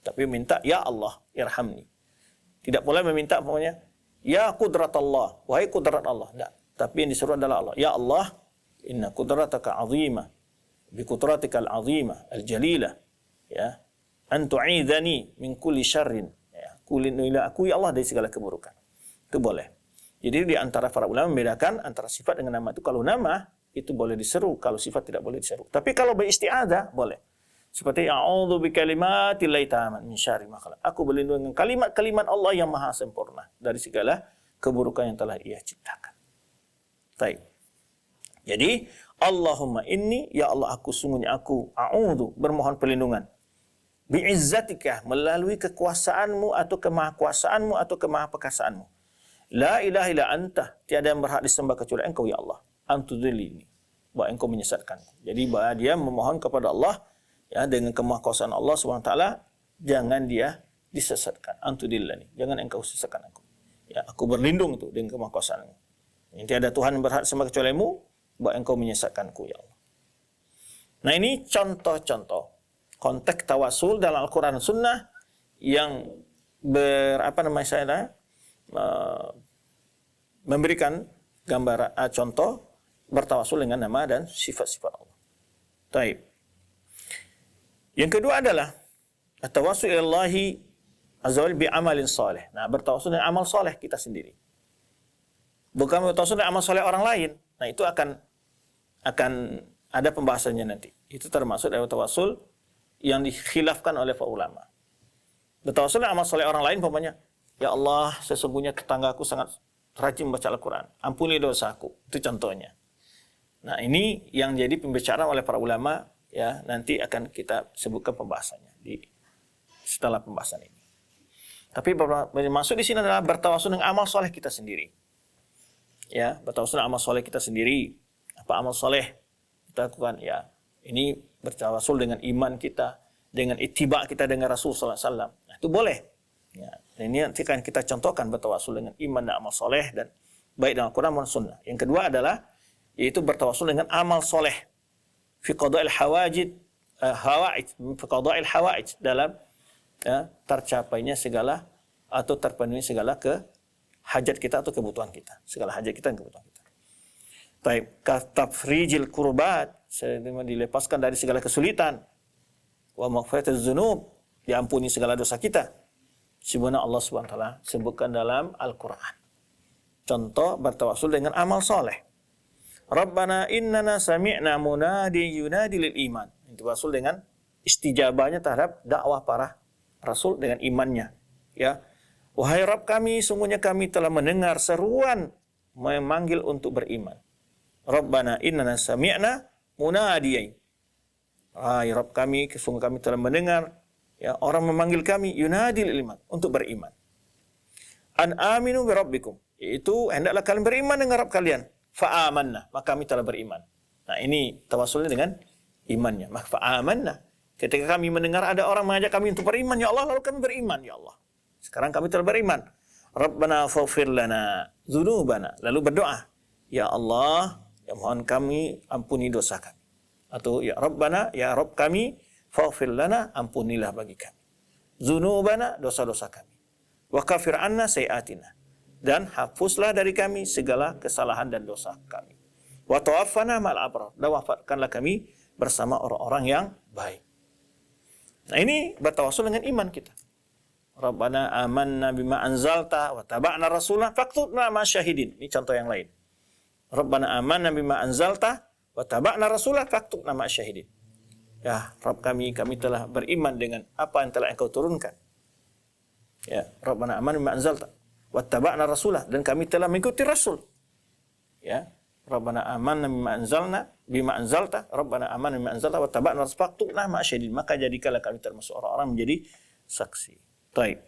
Tapi minta, Ya Allah, irhamni. Tidak boleh meminta pokoknya, Ya Qudrat Allah, wahai Qudrat Allah. Tidak. Tapi yang diseru adalah Allah. Ya Allah, inna qudrataka azimah, bi qudratika al-azimah, al-jalilah. Ya. Antu'idhani min kulli syarrin, ya, kulinilah aku ya Allah dari segala keburukan. Itu boleh. Jadi di antara para ulama membedakan antara sifat dengan nama itu. Kalau nama itu boleh diseru, kalau sifat tidak boleh diseru. Tapi kalau beristi'adzah boleh. Seperti a'udzu bikalimatillahi tammat min syarri ma khalaq. Aku berlindung dengan kalimat-kalimat Allah yang maha sempurna dari segala keburukan yang telah Ia ciptakan. Baik. Jadi Allahumma inni, ya Allah aku sungguhnya aku a'udzu bermohon perlindungan bi'izzatika, melalui kekuasaanmu atau kemahakuasaanmu atau kemahaperkasaanmu. La ilaha illa anta, tiada yang berhak disembah kecuali Engkau ya Allah. Antudillini, bahwa Engkau menyesatkanku. Jadi bahwa dia memohon kepada Allah, ya, dengan kemahakuasaan Allah SWT, jangan dia disesatkan. Antudillani, jangan Engkau sesatkan aku. Ya, aku berlindung itu dengan kemahakuasaanmu. Tiada Tuhan yang berhak disembah kecuali-Mu, bahwa Engkau menyesatkanku ya Allah. Nah, ini contoh-contoh konteks tawasul dalam Al-Quran dan Sunnah yang memberikan contoh bertawasul dengan nama dan sifat-sifat Allah. Taib. Yang kedua adalah at-tawassul ilallahi azza wa jalla bi amalin salih. Nah, bertawasul dengan amal soleh kita sendiri. Bukan bertawasul dengan amal soleh orang lain. Nah, itu akan ada pembahasannya nanti. Itu termasuk dari tawasul yang dikhilafkan oleh para ulama. Bertawasul dengan amal soleh orang lain, umpamanya, ya Allah, sesungguhnya tetanggaku sangat rajin membaca Al-Quran. Ampuni dosaku. Itu contohnya. Nah, ini yang jadi pembicaraan oleh para ulama, ya, nanti akan kita sebutkan pembahasannya setelah pembahasan ini. Tapi maksud di sini adalah bertawasul dengan amal soleh kita sendiri. Ya, bertawasul dengan amal soleh kita sendiri. Apa amal soleh kita lakukan? Ya, ini bertawasul dengan iman kita, dengan ittiba kita dengan Rasul sallallahu alaihi wasallam. Nah, itu boleh. Ya, ini nanti akan kita contohkan bertawasul dengan iman dan amal soleh dan baik dalam Al-Quran maupun Sunnah. Yang kedua adalah yaitu bertawasul dengan amal soleh fi qada'il hawaij dalam tercapainya segala atau terpenuhi segala hajat kita atau kebutuhan kita, segala hajat kita dan kebutuhan kita. Baik, tafrijil kurbat, dilepaskan dari segala kesulitan, wa maghfiratuz dzunub, diampuni segala dosa kita. Sebagaimana Allah Subhanahu wa taala sebutkan dalam Al-Qur'an. Contoh bertawasul dengan amal soleh. Rabbana innana sami'na munadi yunadi lil iman. Itu bertawasul dengan istijabahnya terhadap dakwah para rasul dengan imannya. Ya, wahai Rabb kami, sungguhnya kami telah mendengar seruan memanggil untuk beriman. Rabbana innana sami'na munadiyan. Wahai Rabb kami, sungguh kami telah mendengar, ya, orang memanggil kami yunadi lil iman, untuk beriman. An aminu bi rabbikum, yaitu hendaklah kalian beriman dengan Rabb kalian. Fa'amanna, maka kami telah beriman. Nah, ini tawasulnya dengan imannya. Maka fa'amanna, ketika kami mendengar ada orang mengajak kami untuk beriman, ya Allah, lalu kami beriman, ya Allah. Sekarang kami telah beriman. Rabbana faghfir lana dzunubana, lalu berdoa, ya Allah, ya mohon kami ampuni dosa kami. Atau ya Rabbana, ya Rabb kami, faghfir lana, ampunilah bagi kami dzunubana, dosa-dosa kami. Wa kafir anna sayiatina, dan hapuslah dari kami segala kesalahan dan dosa kami. Wa tawaffana ma'al abrar, dan wafatkanlah kami bersama orang-orang yang baik. Nah, ini bertawasul dengan iman kita. Rabbana amanna bima anzalta wa taba'na rasulah faktubna masyahidin. Ini contoh yang lain. Rabbana amanna bima anzalta wa taba'na rasulah faktubna masyahidin. Ya, Rabb kami telah beriman dengan apa yang telah Engkau turunkan. Ya, Rabbana amanna bima anzalta wattaba'na rasulah, dan kami telah mengikuti Rasul. Ya, Rabbana amanna bima anzalta, Rabbana amanna bima anzalta wattaba'na rasulah faktubna masyahidin. Maka jadikanlah kami termasuk orang-orang menjadi saksi. Baik.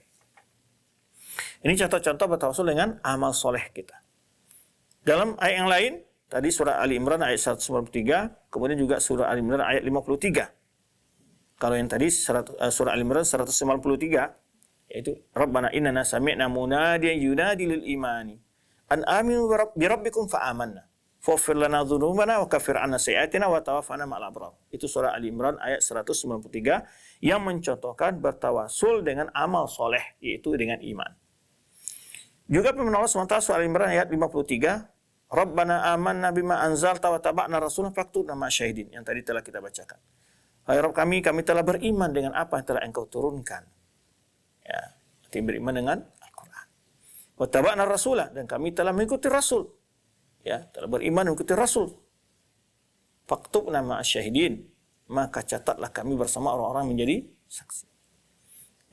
Ini contoh-contoh bertawasul dengan amal soleh kita. Dalam ayat yang lain, tadi surah Ali Imran ayat 193, kemudian juga surah Ali Imran ayat 53. Kalau yang tadi surah Ali Imran 193, yaitu Rabbana innana sami'na munadiyan yunadi lil imani an aminu bi rabbikum fa amanna faghfir lana dzunubana wa kaffir 'anna sayyi'atina wa tawaffana ma'al abrar. Itu surah Ali Imran ayat 193 yang mencontohkan bertawasul dengan amal soleh, yaitu dengan iman. Juga firman Allah SWT surah Ali Imran ayat 53, Rabbana amanna bima anzalta wa taba'na rasulah faktubna masyahidin, yang tadi telah kita bacakan. Hai Rabb kami telah beriman dengan apa yang telah Engkau turunkan. Ya, arti beriman dengan Al-Quran. Wa taba'na rasulah, dan kami telah mengikuti Rasul. Ya, telah beriman mengikuti Rasul. Faktubna ma'asyahidin, maka catatlah kami bersama orang-orang menjadi saksi.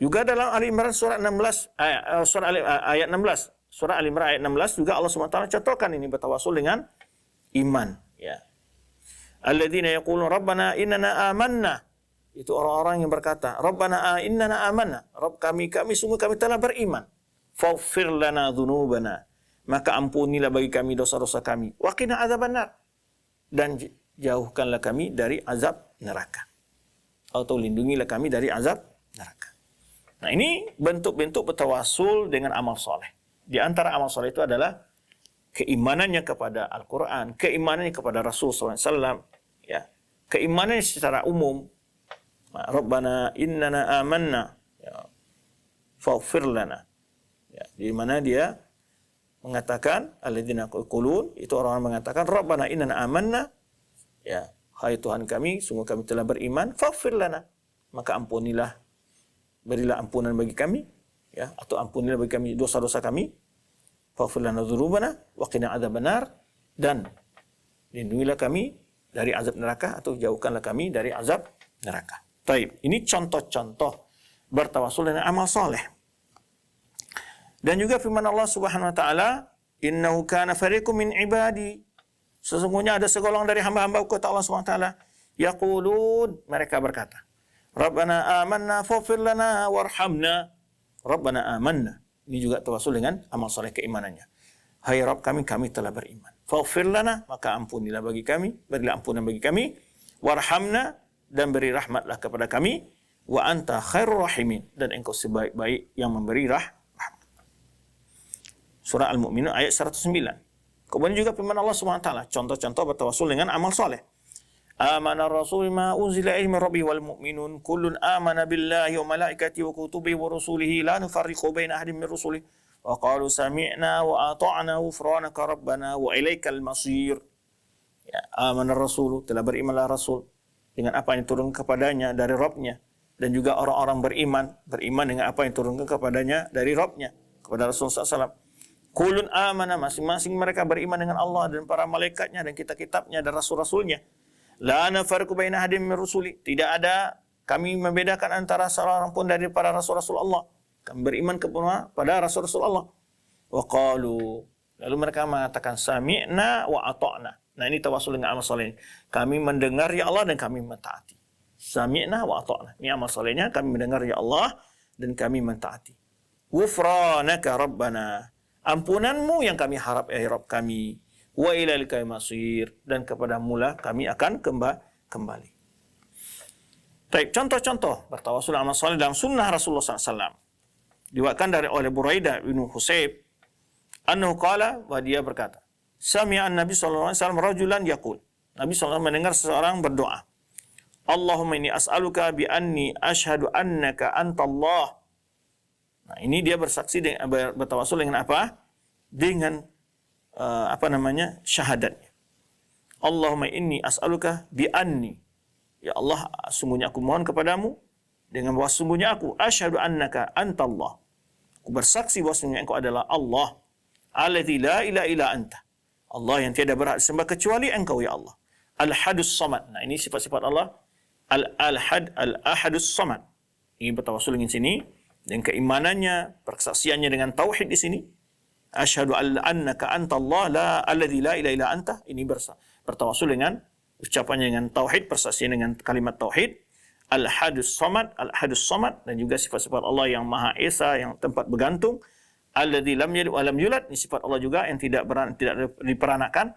Juga dalam Ali Imran surah 16 ayat 16, surah Ali Imran ayat 16 juga Allah SWT contohkan ini bertawasul dengan iman, ya. Alladzina yaqulun rabbana innana amanna, itu orang-orang yang berkata, Rabbana innana amanna, Rabb kami sungguh kami telah beriman. Faghfir lana dzunubana, maka ampunilah bagi kami dosa-dosa kami. Wa qina adzabannar, dan jauhkanlah kami dari azab neraka. Atau lindungilah kami dari azab neraka. Nah, ini bentuk-bentuk bertawasul dengan amal soleh. Di antara amal soleh itu adalah keimanannya kepada Al-Quran, keimanannya kepada Rasul SAW, ya, keimanannya secara umum. Rabbana innana amanna, ya, faghfir lana, ya, di mana dia mengatakan, alladzina yaqulun, itu orang-orang mengatakan, Rabbana innana amanna, ya, hai Tuhan kami, sungguh kami telah beriman, faghfir lana, maka ampunilah, berilah ampunan bagi kami, ya, atau ampunilah bagi kami dosa-dosa kami, faghfir lana dzunubana wa qina adzabannar, dan lindungilah kami dari azab neraka atau jauhkanlah kami dari azab neraka. Baik, ini contoh-contoh bertawasul dengan amal soleh. Dan juga firman Allah Subhanahu wa taala, "Innahu kana fariqum min ibadi." Sesungguhnya ada segolongan dari hamba-hamba kata Allah Subhanahu wa taala, yaqulun, mereka berkata, Rabbana amanna faghfir lana warhamna. Rabbana amanna. Ini juga tawasul dengan amal soleh keimanannya. Hai Rabb kami, kami telah beriman. Faghfir lana, maka ampunilah bagi kami, berilah ampunan bagi kami. Warhamna, dan beri rahmatlah kepada kami. Wa anta khairur rahimin, dan engkau sebaik-baik yang memberi rahmat. Surah Al-Mu'minun ayat 109. Kemudian juga firman Allah SWT, contoh-contoh bertawasul dengan amal soleh. Amana Rasul ma unzila ilmi rabbi wal mu'minun kullun amana billahi wa malaikatihi wa kutubihi wa rusulihi la nufarriqu baina ahadin min rusulihi wa qalu sami'na wa ata'na ghufranaka rabbana wa ilaikal masir. Ya, amana Rasul, telah berimanlah Rasul dengan apa yang turun kepadanya dari Rabbnya, dan juga orang-orang beriman dengan apa yang turunkan kepadanya dari Rabbnya, kepada Rasulullah SAW. Kulun amana, masing-masing mereka beriman dengan Allah dan para malaikatnya dan kitab-kitabnya dan rasul-rasulnya. La nafarqu baina ahadin min rusuli. Tidak ada kami membedakan antara seorang pun dari para rasul-rasul Allah. Kami beriman kepada rasul-rasul Allah. Wa qalu, lalu mereka mengatakan sami'na wa ata'na. Nah, ini tawasul dengan amal soleh. Kami mendengar ya Allah dan kami mentaati. Sami'na wa ata'na. Ini amal solehnya, kami mendengar ya Allah dan kami mentaati. Ghufranaka rabbana. Ampunanmu yang kami harap ya Rabb kami. Wa ilaikal masir, dan kepadamu lah kami akan kembali. Baik, contoh-contoh bertawasul amal saleh dalam sunnah Rasulullah SAW. Diwakilkan oleh Buraidah bin Husayb, annahu qala, wa dia berkata, sami'a an-nabi sallallahu alaihi wasallam rajulan yaqul. Nabi SAW mendengar seseorang berdoa. Allahumma inni as'aluka bi anni asyhadu annaka antallah. Nah, ini dia bersaksi dengan bertawasul dengan apa? Dengan syahadatnya. Allahumma inni as'aluka bi anni. Ya Allah, sungguhnya aku mohon kepadamu dengan bahwa sungguhnya aku asyhadu annaka antallah. Aku bersaksi bahwa sungguhnya engkau adalah Allah. Alladzi la ilaha illa anta. Allah yang tiada berhak disembah kecuali engkau ya Allah. Al-Hadus Samad. Nah, ini sifat-sifat Allah. Al-Ahadus Samad. Ini bertawasul dengan sini. Dan keimanannya, persaksiannya dengan tauhid di sini. Asyhadu annaka antallah la alladzi la ilaha illa anta. Ini bertawasul dengan ucapannya dengan tauhid, persaksian dengan kalimat tauhid. Al-Hadus Samad, Al-Hadus Samad, dan juga sifat-sifat Allah yang Maha Esa, yang tempat bergantung. Alladzi lam yalid wa lam yulad, ini sifat Allah juga yang tidak diperanakan.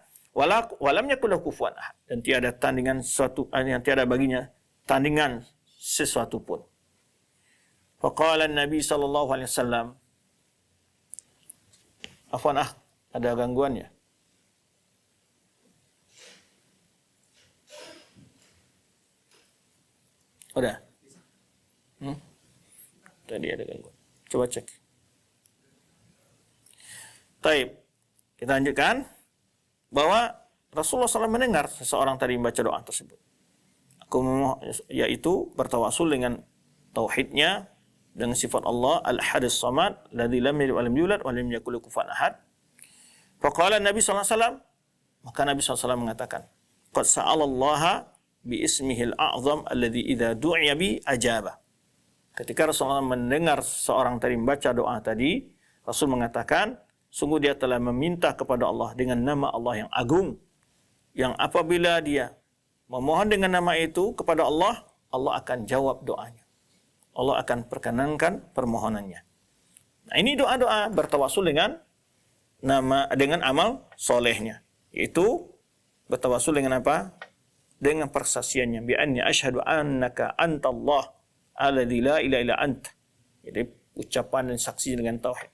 Walam yakul lahu kufuwan ahad, dan tiada tandingan sesuatu yang tiada baginya tandingan sesuatu pun. Faqala Nabi sallallahu alaihi wasallam, afwan ada gangguan ya? Udah? Tadi ada gangguan. Coba cek. Taib. Kita lanjutkan bahwa Rasulullah SAW mendengar seseorang tadi membaca doa tersebut. Yaitu bertawasul dengan tauhidnya, dengan sifat Allah Al-Hadis Samad, alladzi lam yalid wa lam yulad wa lam yakul lahu kufuwan ahad. Faqala Nabi sallallahu alaihi wasallam, maka Nabi sallallahu alaihi wasallam mengatakan, qad sa'alallaha bi ismihil a'zam alladzi idza du'iya bi ajaba. Ketika Rasulullah mendengar seorang tadi membaca doa tadi, Rasul mengatakan, sungguh dia telah meminta kepada Allah dengan nama Allah yang agung, yang apabila dia memohon dengan nama itu kepada Allah, Allah akan jawab doanya. Allah akan perkenankan permohonannya. Nah, ini doa-doa bertawasul dengan amal solehnya. Yaitu bertawasul dengan apa? Dengan persaksiannya. Bi anni asyhadu annaka antallah alladzi la ilaha illa anta. Jadi ucapan dan saksi dengan tauhid.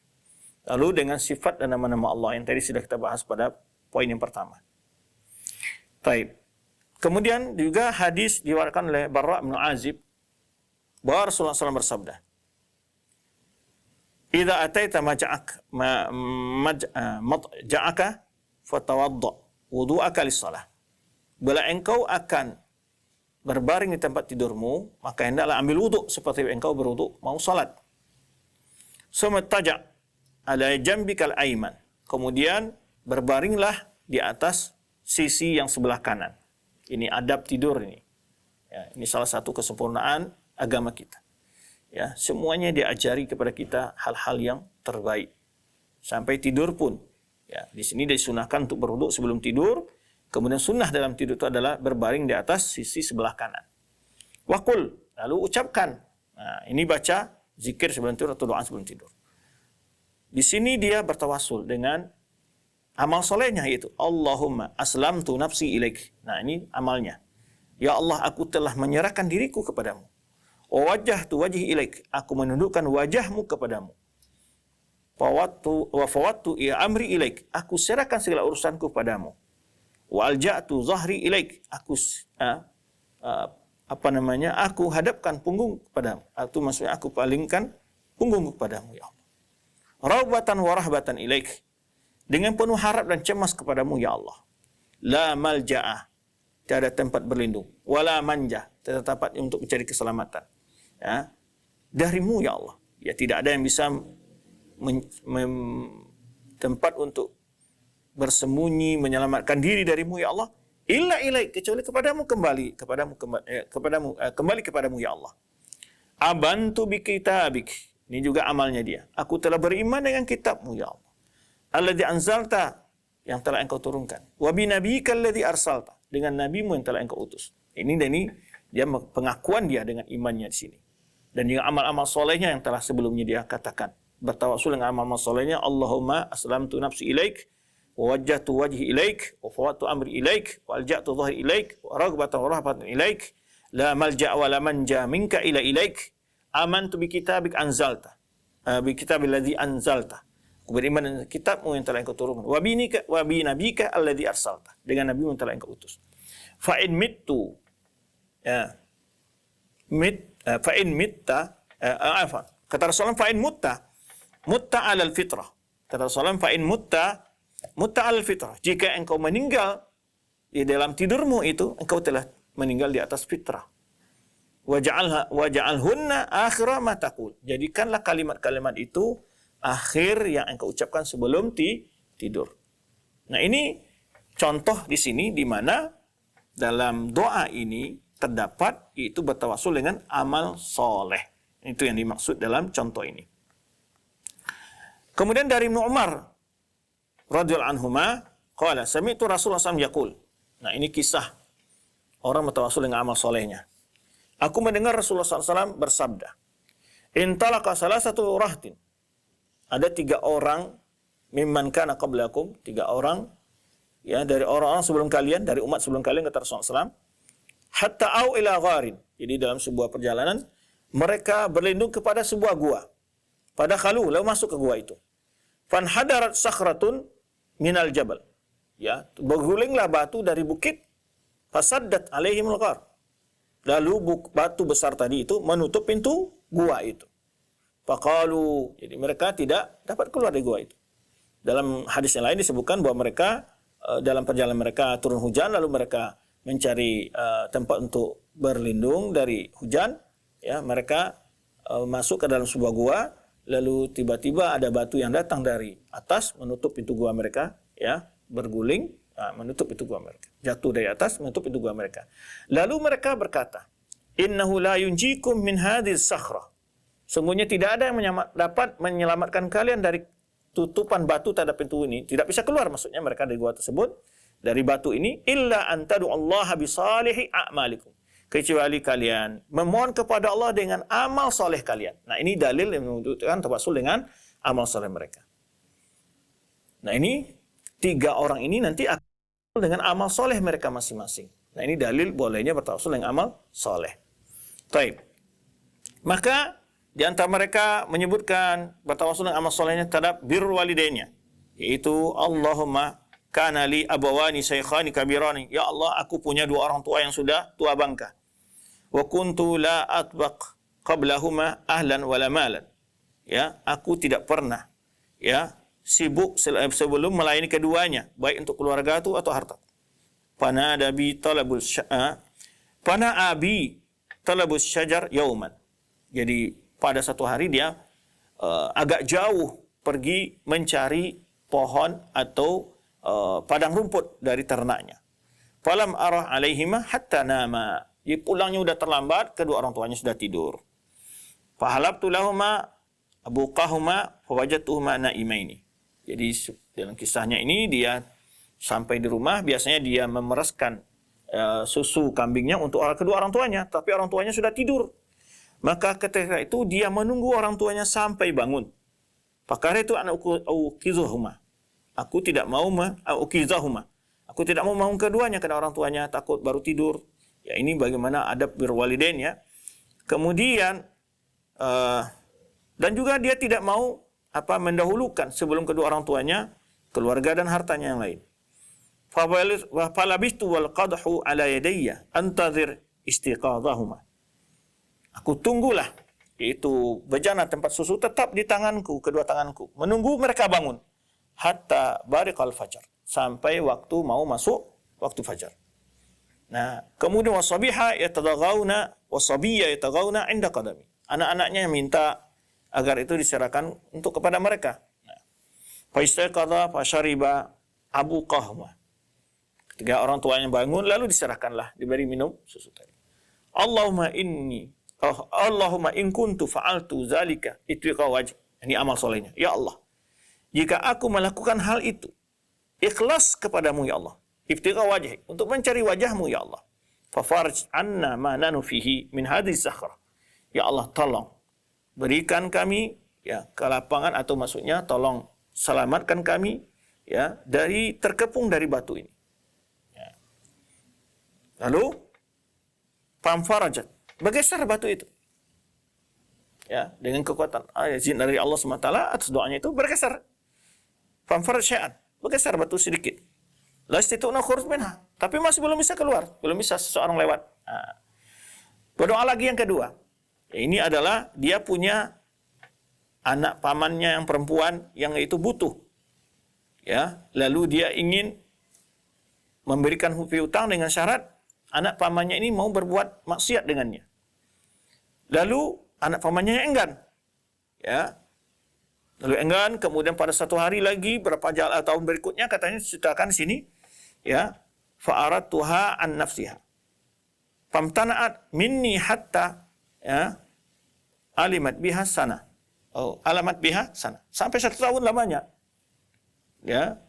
Lalu dengan sifat dan nama-nama Allah yang tadi sudah kita bahas pada poin yang pertama. Baik. Kemudian juga hadis diriwayatkan oleh Barra bin Azib bahwa Rasulullah SAW bersabda, idza ataita matja'aka fatawadda wudu'aka lis-shalah. Bila engkau akan berbaring di tempat tidurmu, maka hendaklah ambil wuduk seperti engkau berwuduk mau salat. Sumattaja' ala jambikal aiman. Kemudian berbaringlah di atas sisi yang sebelah kanan. Ini adab tidur ini. Ya, ini salah satu kesempurnaan agama kita. Ya, semuanya diajari kepada kita hal-hal yang terbaik. Sampai tidur pun. Ya, di sini disunahkan untuk berwuduk sebelum tidur. Kemudian sunnah dalam tidur itu adalah berbaring di atas sisi sebelah kanan. Waqul, lalu ucapkan. Nah, ini baca zikir sebelum tidur atau doa sebelum tidur. Di sini dia bertawasul dengan amal solehnya, yaitu Allahumma aslamtu nafsi ilaik. Nah, ini amalnya. Ya Allah, aku telah menyerahkan diriku kepadamu. Wa wajjahtu wajhi ilaik. Aku menundukkan wajahmu kepadamu. Wa fawattu ya amri ilaik. Aku serahkan segala urusanku kepadamu. Wa alja'tu zahri ilaik. Aku aku hadapkan punggung kepadamu. Itu maksudnya aku palingkan punggung kepadamu, ya Allah. Raubatan wa rahbatan ilaik. Dengan penuh harap dan cemas kepadamu, ya Allah. La malja'a, tiada tempat berlindung. Wala manja, tiada tempat untuk mencari keselamatan. Ya, darimu, ya Allah. Ya, tidak ada yang bisa tempat untuk bersembunyi, menyelamatkan diri darimu, ya Allah. Illa ilaik, kecuali kepadamu kembali kepadamu, ya Allah. Abantu bi kitabik. Ini juga amalnya dia. Aku telah beriman dengan kitabmu, ya Allah. Alladzi anzalta, yang telah engkau turunkan. Wa bi nabiyyika alladzi arsalta, dengan nabimu yang telah engkau utus. Ini dia pengakuan dia dengan imannya di sini. Dan juga amal-amal solehnya yang telah sebelumnya dia katakan. Bertawasul dengan amal-amal solehnya. Allahumma aslamtu nafsi ilaik, wa wajjahtu wajhi ilaik, wa fawattu amri ilaik, wa alja'tu dhahri ilaik, wa raghbatan wa rahbatan ilaik, la malja' wa la manja minka ila ilaik. Amantu bi kitabik anzalta, bi kitabil ladzi anzalta. Aku beriman dengan kitabmu yang telah engkau turunkan. Wa bi nabika alladzi arsalta, dengan nabimu yang telah engkau utus. Fa in mittu, ya, fa in mitta, kata Rasulullah, fa in mutta alal fitrah. Kata Rasulullah, fa in mutta alal fitrah. Jika engkau meninggal di dalam tidurmu itu, engkau telah meninggal di atas fitrah. Waja'alhunna akhira ma taqul. Jadikanlah kalimat-kalimat itu akhir yang engkau ucapkan sebelum tidur. Nah, ini contoh di sini di mana dalam doa ini terdapat itu bertawasul dengan amal soleh. Itu yang dimaksud dalam contoh ini. Kemudian dari Ibnu Umar radhiyallahu anhuma qala sami'tu Rasulullah SAW yaqul. Nah, ini kisah orang bertawasul dengan amal solehnya. Aku mendengar Rasulullah SAW bersabda, Intalaka salah satu rahtin. Ada 3 orang, mimman kana qablakum, 3 orang, ya, dari orang-orang sebelum kalian, dari umat sebelum kalian, kata Rasulullah SAW, hatta au ila gharin. Jadi dalam sebuah perjalanan, mereka berlindung kepada sebuah gua. Pada khalu, lalu masuk ke gua itu. Fanhadarat sakhratun minal jabal. Ya, bergulinglah batu dari bukit, fasaddat alaihimul ghar. Lalu batu besar tadi itu menutup pintu gua itu. Faqalu, jadi mereka tidak dapat keluar dari gua itu. Dalam hadis yang lain disebutkan bahwa mereka dalam perjalanan mereka turun hujan, lalu mereka mencari tempat untuk berlindung dari hujan. Ya, mereka masuk ke dalam sebuah gua, lalu tiba-tiba ada batu yang datang dari atas menutup pintu gua mereka, ya, berguling. Menutup pintu gua mereka. Jatuh dari atas, menutup pintu gua mereka. Lalu mereka berkata, Innahu la yunjikum min hadhihi sakhra. Sungguhnya tidak ada yang dapat menyelamatkan kalian dari tutupan batu terhadap pintu ini. Tidak bisa keluar, maksudnya mereka dari gua tersebut, dari batu ini, illa antadu Allah bisalihi a'malikum. Kecuali kalian memohon kepada Allah dengan amal soleh kalian. Nah, ini dalil yang menunjukkan tawasul dengan amal soleh mereka. Nah, ini 3 orang ini nanti akan dengan amal soleh mereka masing-masing. Nah, ini dalil bolehnya bertawasul dengan amal soleh. Taib. Maka di antara mereka menyebutkan bertawasul dengan amal solehnya terhadap birrul walidainnya, yaitu Allahumma kana li abawani shaykhani kabirani. Ya Allah, aku punya 2 orang tua yang sudah tua bangka. Wa kuntu la atbaq qablahuma ahlan wala malan. ya, aku tidak pernah ya sibuk sebelum melayani keduanya, baik untuk keluarga itu atau harta. Pana abi talabus syajar yauman. Jadi pada satu hari dia agak jauh pergi mencari pohon atau padang rumput dari ternaknya. Falam arah alaihima hatta nama. Dia pulangnya sudah terlambat, kedua orang tuanya sudah tidur. Fahalabtu lahuma abuqahuma fawajadtuhuma naimaini. Jadi dalam kisahnya ini dia sampai di rumah, biasanya dia memeraskan susu kambingnya untuk kedua orang tuanya, tapi orang tuanya sudah tidur. Maka ketika itu dia menunggu orang tuanya sampai bangun. Pakar itu anak ukizuhuma. Aku tidak mau ukizahuma. Aku tidak mau bangun keduanya karena orang tuanya takut baru tidur. Ya, ini bagaimana adab birwalidain ya. Kemudian dan juga dia tidak mau mendahulukan sebelum kedua orang tuanya keluarga dan hartanya yang lain. Falabistu wal qadhu ala yadayya antazir istiqadahuma. Aku tunggulah, yaitu bejana tempat susu tetap di tanganku, kedua tanganku, menunggu mereka bangun hatta bariqal fajar, sampai waktu mau masuk waktu fajar. Nah, kemudian wasabiha yatadaghauna wasabiyya yataghauna inda qadami. Anak-anaknya minta agar itu diserahkan untuk kepada mereka. Nah, fa istaqadha fa syariba abuqahuma. Ketika orang tuanya bangun, lalu diserahkanlah, diberi minum susu tadi. Allahumma in kuntu fa'altu zalika ittiqa wajh. Ini amal solehnya. Ya Allah, jika aku melakukan hal itu ikhlas kepadamu ya Allah, ibtigha wajhi, untuk mencari wajahmu ya Allah, fafarj anna ma nanu fihi min hadhihi sakhra. Ya Allah, tolong berikan kami ya kelapangan, atau maksudnya tolong selamatkan kami ya dari terkepung dari batu ini. Ya. Lalu famfarajat, bergeser batu itu. Ya, dengan kekuatan izin dari Allah SWT atas doanya itu bergeser. Famfaraj syai'an, bergeser batu sedikit. Lastituna khuruj minha, tapi masih belum bisa keluar, belum bisa seseorang lewat. Nah, berdoa lagi yang kedua. Ya, ini adalah dia punya anak pamannya yang perempuan yang itu butuh. Ya, lalu dia ingin memberikan piutang dengan syarat anak pamannya ini mau berbuat maksiat dengannya. Lalu anak pamannya enggan. Ya. Lalu enggan, kemudian pada satu hari lagi berapa tahun berikutnya katanya ceritakan di sini ya, fa'aradtuha an nafsiha. Famtana'at minni hatta ya alimat biha sana. Oh, alamat biha sana. Sampai 1 tahun lamanya. Ya.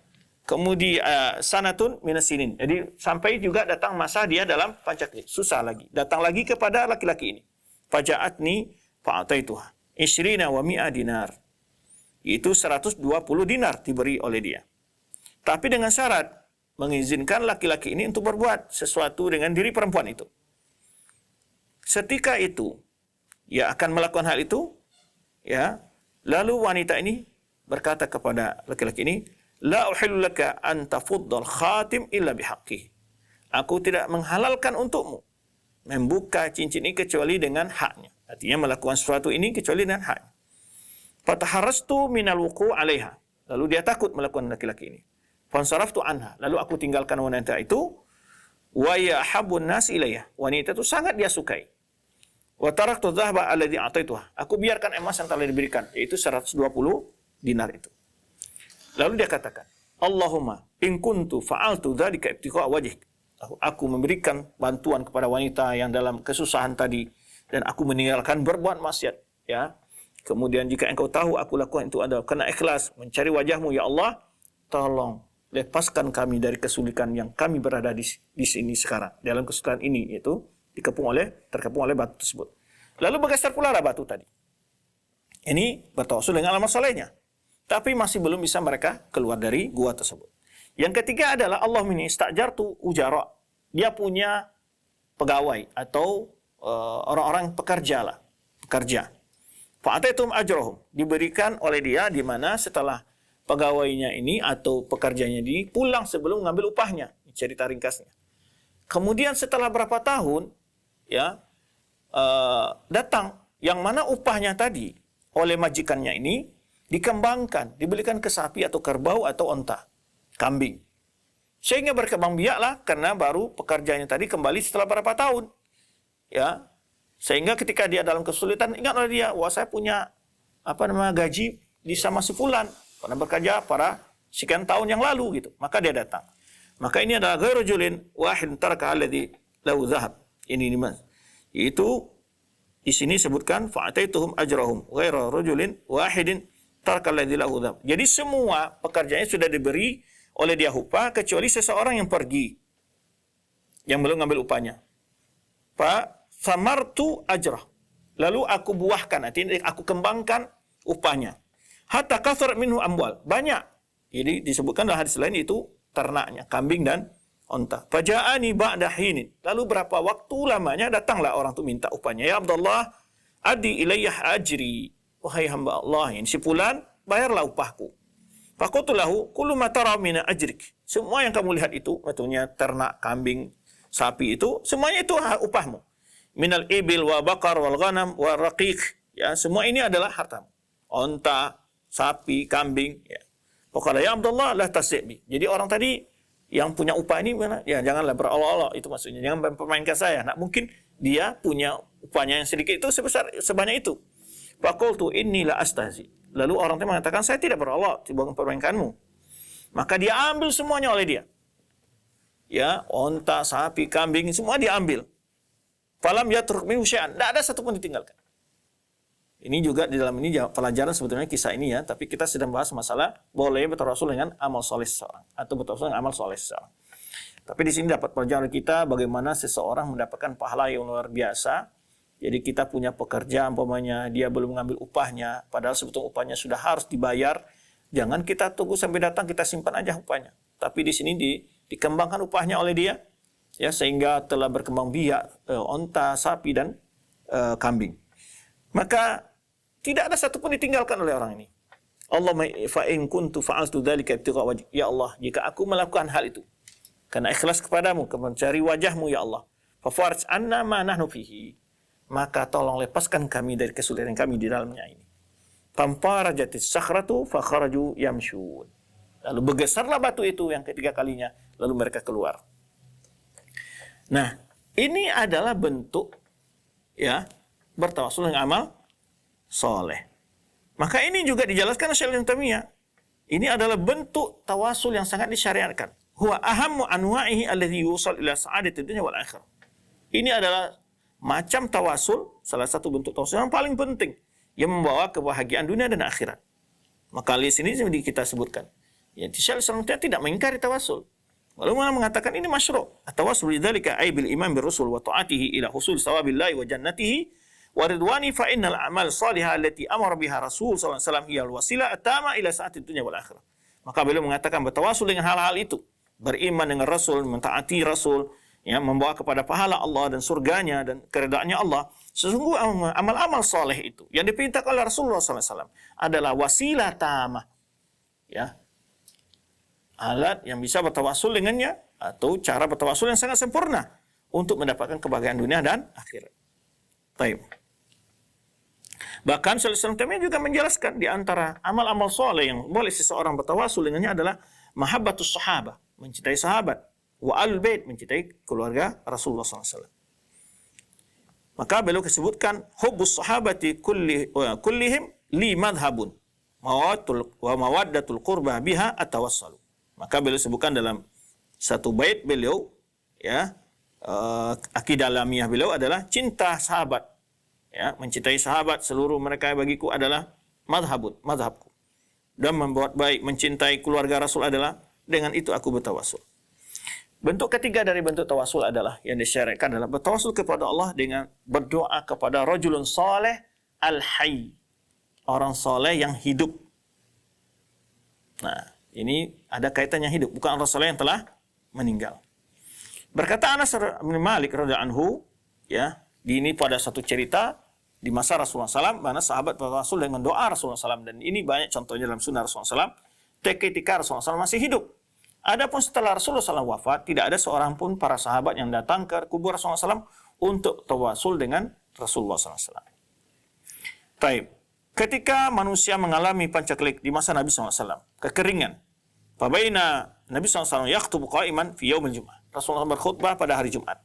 Kemudian sanatun minasinin. Jadi sampai juga datang masa dia dalam pancaklik, susah lagi. Datang lagi kepada laki-laki ini. Faja'atni fa'ataituha 20 wa 100 dinar. Itu 120 dinar diberi oleh dia. Tapi dengan syarat mengizinkan laki-laki ini untuk berbuat sesuatu dengan diri perempuan itu. Setika itu ia akan melakukan hal itu, ya. Lalu wanita ini berkata kepada laki-laki ini, la uhillu laka an tafuddal khatim illa bihaqqihi. Aku tidak menghalalkan untukmu membuka cincin ini kecuali dengan haknya. Artinya melakukan sesuatu ini kecuali dengan haknya. Fataharastu minal wuqu' 'alaiha. Lalu dia takut melakukan laki-laki ini. Fansaraftu anha. Lalu aku tinggalkan wanita itu. Wa yahabbun nas ilayya. Wanita itu sangat dia sukai. Wa taraktu dhahaba alladhi a'taituha. Aku biarkan emas yang telah diberikan, yaitu 120 dinar itu. Lalu dia katakan, Allahumma in kuntu fa'altu dzalika ibtigha' wajhik. Aku memberikan bantuan kepada wanita yang dalam kesusahan tadi, dan aku meninggalkan berbuat maksiat, ya. Kemudian jika engkau tahu aku lakukan itu adalah karena ikhlas mencari wajahmu ya Allah, tolong lepaskan kami dari kesulitan yang kami berada di sini sekarang. Dalam kesulitan ini, yaitu terkepung oleh batu tersebut. Lalu bergeser pula batu tadi. Ini bertawassul dengan amal solehnya. Tapi masih belum bisa mereka keluar dari gua tersebut. Yang ketiga adalah Allah min istajartu ujara. Dia punya pegawai atau orang-orang pekerja. Fa'ataitum ajrahum. Diberikan oleh dia di mana setelah pegawainya ini atau pekerjanya ini pulang sebelum mengambil upahnya. Cerita ringkasnya. Kemudian setelah berapa tahun ya datang yang mana upahnya tadi oleh majikannya ini dikembangkan, dibelikan ke sapi atau kerbau atau onta, kambing. Sehingga berkembang biaklah karena baru pekerjaannya tadi kembali setelah berapa tahun. Ya. Sehingga ketika dia dalam kesulitan, ingat oleh dia, wah saya punya gaji di sama si fulan, pernah bekerja para sekian tahun yang lalu gitu. Maka dia datang. Maka ini adalah ghairu rajulin wahid taraka alladhi lahu dhahab. Ini Mas. Itu di sini sebutkan fa'ataituhum ajrahum ghairu rajulin wahidin taraka alladhi lahu dhahab. Jadi semua pekerjaannya sudah diberi oleh dia upah kecuali seseorang yang pergi yang belum ngambil upahnya. Fa samartu ajrah. Lalu aku buahkan, artinya aku kembangkan upahnya. Hatta kasar minhu amwal. Banyak. Jadi disebutkan dalam hadis lain itu ternaknya, kambing dan onta. Faja'ani ba'da hinin. Lalu berapa waktu lamanya datanglah orang itu minta upahnya. Ya Abdullah, adi ilayyah ajri. Wahai hamba Allah, ini si fulan, bayarlah upahku. Faqultu lahu kullu ma tara min ajrik. Semua yang kamu lihat itu, maksudnya ternak, kambing, sapi itu, semuanya itu upahmu. Minal ibil wa bakar wal ghanam wa raqiq. Ya, semua ini adalah hartamu. Onta, sapi, kambing, ya. Pokoknya ya Abdullah la tasbi. Jadi orang tadi yang punya upah ini ya janganlah berolok-olok, itu maksudnya. Jangan mempermainkan saya. Nah, mungkin dia punya upahnya yang sedikit itu sebanyak itu. Faqultu inni la astazi. Lalu orang itu mengatakan saya tidak berolok, tidak mempermainkanmu. Maka dia ambil semuanya oleh dia. Ya, onta, sapi, kambing semua dia ambil. Falam yatruk minhu syai'an. Tidak ada satu pun ditinggalkan. Ini juga di dalam ini pelajaran sebetulnya kisah ini ya, tapi kita sedang bahas masalah boleh bertawasul dengan amal soleh seseorang atau bertawasul dengan amal soleh seseorang. Tapi di sini dapat pelajaran kita bagaimana seseorang mendapatkan pahala yang luar biasa. Jadi kita punya pekerja, umpamanya dia belum mengambil upahnya, padahal sebetulnya upahnya sudah harus dibayar. Jangan kita tunggu sampai datang, kita simpan aja upahnya. Tapi di sini dikembangkan upahnya oleh dia, ya sehingga telah berkembang biak onta, sapi dan kambing. Maka tidak ada satu pun ditinggalkan oleh orang ini. Allahumma fa in kuntu fa'altu dzalika ibtigha wajh. Ya Allah, jika aku melakukan hal itu karena ikhlas kepadamu, mencari wajahmu ya Allah, fa farij anna ma nahnu fihi. Maka tolong lepaskan kami dari kesulitan kami di dalamnya ini. Famparajatis sakhratu fa kharaju yamshun. Lalu bergeserlah batu itu yang ketiga kalinya, lalu mereka keluar. Nah, ini adalah bentuk ya bertawasul dengan amal soleh. Maka ini juga dijelaskan oleh Syekh Ibnu Taimiyah. Ini adalah bentuk tawasul yang sangat disyariatkan. Huwa ahammu anwa'ihi alladhi yusal ila sa'adati dunya wal akhirah. Ini adalah macam tawasul, salah satu bentuk tawasul yang paling penting yang membawa kebahagiaan dunia dan akhirat. Maka di sini kita sebutkan. Ya, Syekh Ibnu Taimiyah tidak mengingkari tawasul. Lalu mengatakan ini masyru'. At-tawassul bidzalika ay bil iman bir rasul wa ta'atihi ila husul sawabillahi wa jannatihi wa ridwani fa innal a'mal salihah allati amara biha Rasul sallallahu alaihi wasallam hiya al-wasilah atama ila sa'atid dunya wal akhirah. Maka beliau mengatakan bertawasul dengan hal-hal itu, beriman dengan Rasul, mentaati Rasul, ya membawa kepada pahala Allah dan surganya dan keredaannya Allah. Sesungguhnya amal-amal saleh itu yang diperintahkan oleh Rasulullah sallallahu alaihi wasallam adalah wasilah tamah. Ya. Alat yang bisa bertawasul dengannya atau cara bertawasul yang sangat sempurna untuk mendapatkan kebahagiaan dunia dan akhirat. Baik. Bahkan Syekh Ibnu Taimiyah juga menjelaskan di antara amal-amal soleh yang boleh seseorang bertawasul dengannya adalah mahabbatus sahabah, mencintai sahabat, wa al-bait, mencintai keluarga Rasulullah SAW. Maka beliau disebutkan hubbus sahabati kullihim li madhhabun wa mawaddatul qurba biha atawassalu. Maka beliau sebutkan dalam satu bait beliau, ya, akidah alamiah beliau adalah cinta sahabat. Ya, mencintai sahabat seluruh mereka bagiku adalah madhabku. Dan membuat baik mencintai keluarga Rasul adalah dengan itu aku bertawasul. Bentuk ketiga dari bentuk tawasul adalah yang disyariatkan adalah bertawasul kepada Allah dengan berdoa kepada rajulun saleh al-hayy. Orang saleh yang hidup. Nah, ini ada kaitannya hidup, bukan orang saleh yang telah meninggal. Berkata Anas bin Malik radhiyallahu anhu, ya, ini pada satu cerita di masa Rasulullah SAW, mana sahabat bertawasul dengan doa Rasulullah SAW, dan ini banyak contohnya dalam sunnah Rasulullah SAW. Ketika Rasulullah SAW masih hidup. Adapun setelah Rasulullah SAW wafat, tidak ada seorang pun para sahabat yang datang ke kubur Rasulullah SAW untuk tawasul dengan Rasulullah SAW. Baik. ketika manusia mengalami pancaklik di masa Nabi SAW, kekeringan. Fabaina Nabi SAW yakhtubu qa'iman fi yaumil Jum'ah. Rasulullah berkhutbah pada hari Jumat.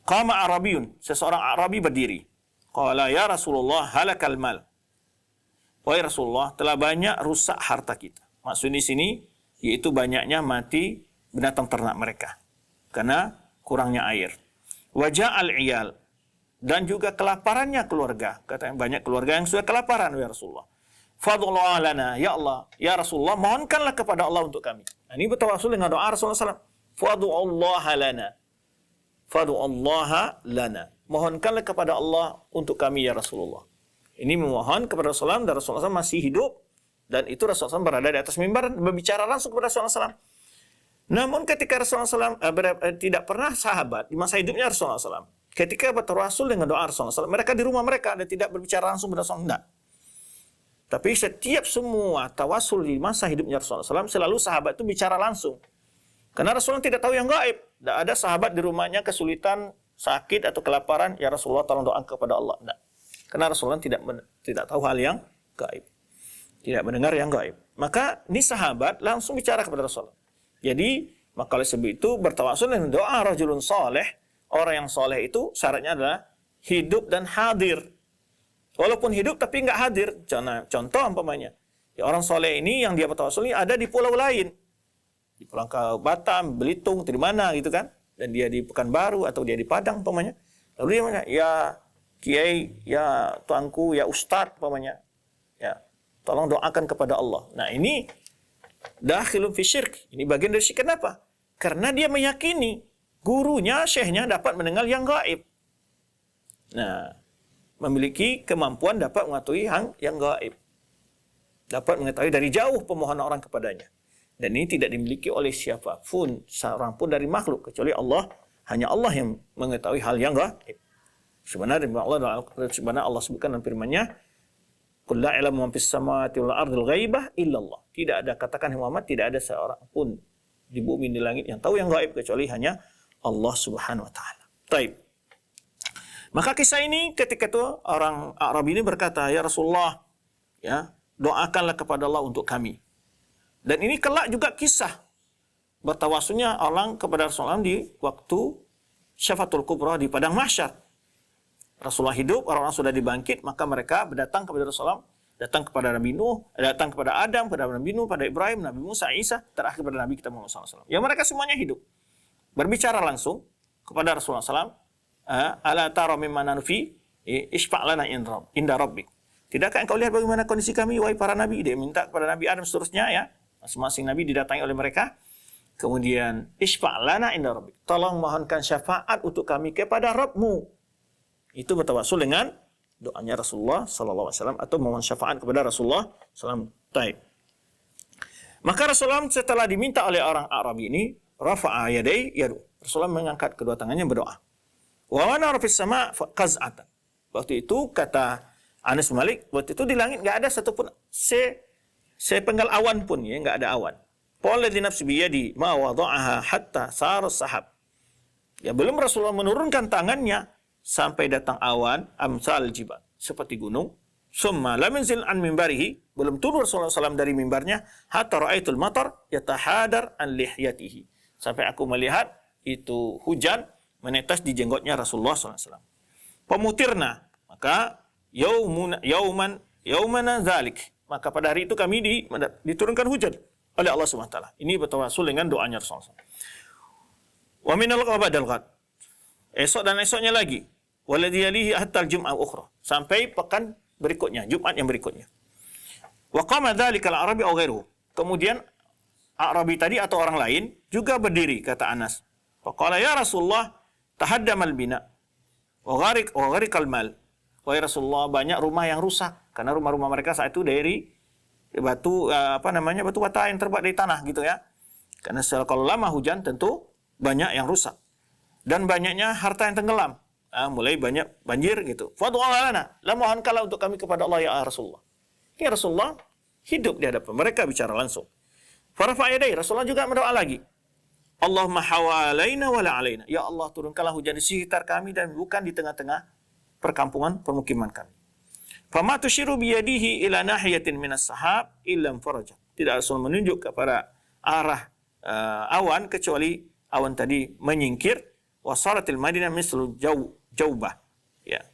Qama Arabiyun, seseorang Arabi berdiri. Qala ya Rasulullah halakal mal. Wahai Rasulullah, telah banyak rusak harta kita. Maksud di sini yaitu banyaknya mati binatang ternak mereka karena kurangnya air. Wajah al-iyal, dan juga kelaparannya keluarga. Katanya banyak keluarga yang sudah kelaparan, ya Rasulullah. Fadullah lana, ya Allah, ya Rasulullah, mohonkanlah kepada Allah untuk kami. Nah, ini bertawassul dengan doa Rasulullah SAW. Fadullah lana, fadullah lana, mohonkanlah kepada Allah untuk kami, ya Rasulullah. Ini memohon kepada Rasulullah, dan Rasulullah SAW masih hidup, dan itu Rasulullah SAW berada di atas mimbar berbicara langsung kepada Rasulullah SAW. Namun ketika Rasulullah SAW tidak pernah sahabat di masa hidupnya Rasulullah SAW, ketika bertawassul dengan doa Rasulullah SAW, mereka di rumah mereka dan tidak berbicara langsung kepada Rasulullah. Tidak. Tapi setiap semua tawassul di masa hidupnya Rasulullah SAW, selalu sahabat itu bicara langsung. Karena Rasulullah tidak tahu yang gaib. Tidak ada sahabat di rumahnya kesulitan, sakit atau kelaparan, ya Rasulullah tolong doa kepada Allah. Tidak. Karena Rasulullah tidak tahu hal yang gaib. Tidak mendengar yang gaib. Maka ini sahabat langsung bicara kepada Rasulullah. Jadi, maka oleh sebab itu bertawassul dengan doa rajulun saleh. Orang yang soleh itu syaratnya adalah hidup dan hadir. Walaupun hidup tapi nggak hadir. Contoh umpamanya, ya orang soleh ini yang dia bertawassul ini ada di pulau lain. Di Pulau Batam, Belitung, di mana gitu kan. Dan dia di Pekanbaru atau dia di Padang umpamanya. Lalu dia mana? Ya Kiai, ya tuanku, ya Ustadz umpamanya. Ya, tolong doakan kepada Allah. Nah ini dakhilun fi syirk. Ini bagian dari syirik. Kenapa? Karena dia meyakini gurunya, syekhnya dapat mendengar yang gaib. Nah, memiliki kemampuan dapat mengetahui yang gaib. Dapat mengetahui dari jauh permohonan orang kepadanya. Dan ini tidak dimiliki oleh siapapun, seorang pun dari makhluk, kecuali Allah. Hanya Allah yang mengetahui hal yang gaib. Sebenarnya Allah sebutkan dalam firman-Nya, "Qul la ilmu man fis samawati wal ardil ghaibah illallah." Tidak ada, katakan Muhammad, tidak ada seorang pun di bumi di langit yang tahu yang gaib kecuali hanya Allah Subhanahu wa taala. Baik. Maka kisah ini ketika itu orang Arab ini berkata, "Ya Rasulullah, ya, doakanlah kepada Allah untuk kami." Dan ini kelak juga kisah bertawassulnya orang kepada Rasulullah di waktu Syafaatul Kubra di padang mahsyar. Rasulullah hidup, orang-orang sudah dibangkit, maka mereka berdatang kepada Rasulullah, datang kepada Nabi Nuh, datang kepada Adam, kepada Nabi Nuh, pada Ibrahim, Nabi Musa, Isa, terakhir kepada Nabi kita Muhammad SAW. Ya mereka semuanya hidup. Berbicara langsung kepada Rasulullah SAW, ala tara mimma nanufi isfa' lana inda rabbik. Tidakkah engkau lihat bagaimana kondisi kami, wahai para nabi? Dia minta kepada Nabi Adam seterusnya, ya. Masing-masing nabi didatangi oleh mereka. Kemudian isfa' lana inda rabbik. Tolong mohonkan syafaat untuk kami kepada Rabbmu. Itu bertawassul dengan doanya Rasulullah SAW atau mohon syafaat kepada Rasulullah SAW. Taib. Maka Rasulullah setelah diminta oleh orang Arab ini, rafa'a yadai yadu. Rasulullah mengangkat kedua tangannya berdoa. Wa wana rafis sama qaz'atan. Waktu itu kata Anas bin Malik, waktu itu di langit enggak ada satupun sepenggal awan pun, ya, enggak ada awan. Qala li nafsi bi yadi ma wada'aha hatta sara sahab. Ya belum Rasulullah menurunkan tangannya sampai datang awan amsal jibal, seperti gunung. Summa lam yanzil an mimbarihi, belum turun Rasulullah SAW dari mimbarnya, hatta ra'aitul matar yatahadar an lihyatihi, sampai aku melihat itu hujan menetes di jenggotnya Rasulullah SAW. Pemutirna, maka yaumana zalik, maka pada hari itu kami diturunkan hujan oleh Allah SWT. Ini bertawassul dengan doanya Rasulullah SAW. Wa minal qabadal ghad, esok dan esoknya lagi, waladhi yalihi hatta al-jum'ah ukhra, sampai pekan berikutnya, Jumat yang berikutnya. Wa qama dzalikal arabi aw ghairuhu, kemudian Arabi tadi atau orang lain juga berdiri, kata Anas. Faqala ya Rasulullah tahaddamal bina wa gharikal mal. Wahai Rasulullah, banyak rumah yang rusak karena rumah-rumah mereka saat itu dari batu batu bata yang terbuat dari tanah gitu ya. Karena kalau lama hujan tentu banyak yang rusak. Dan banyaknya harta yang tenggelam. Mulai banyak banjir gitu. Fad'u'na lana, la mohonkanlah untuk kami kepada Allah ya Rasulullah. Ya Rasulullah hidup di hadapan mereka bicara langsung. Farafa'a yadayhi, Rasulullah juga berdoa lagi. Allahumma hawalaina wa la alaina. Ya Allah, turunkanlah hujan di sekitar kami dan bukan di tengah-tengah perkampungan permukiman kami. Fama tusyiru biyadihi ila nahiyatin minas sahab illam faraja. Tidak Rasul menunjuk kepada arah awan kecuali awan tadi menyingkir. Wasaratil Madinah mislu jaubah. Ya.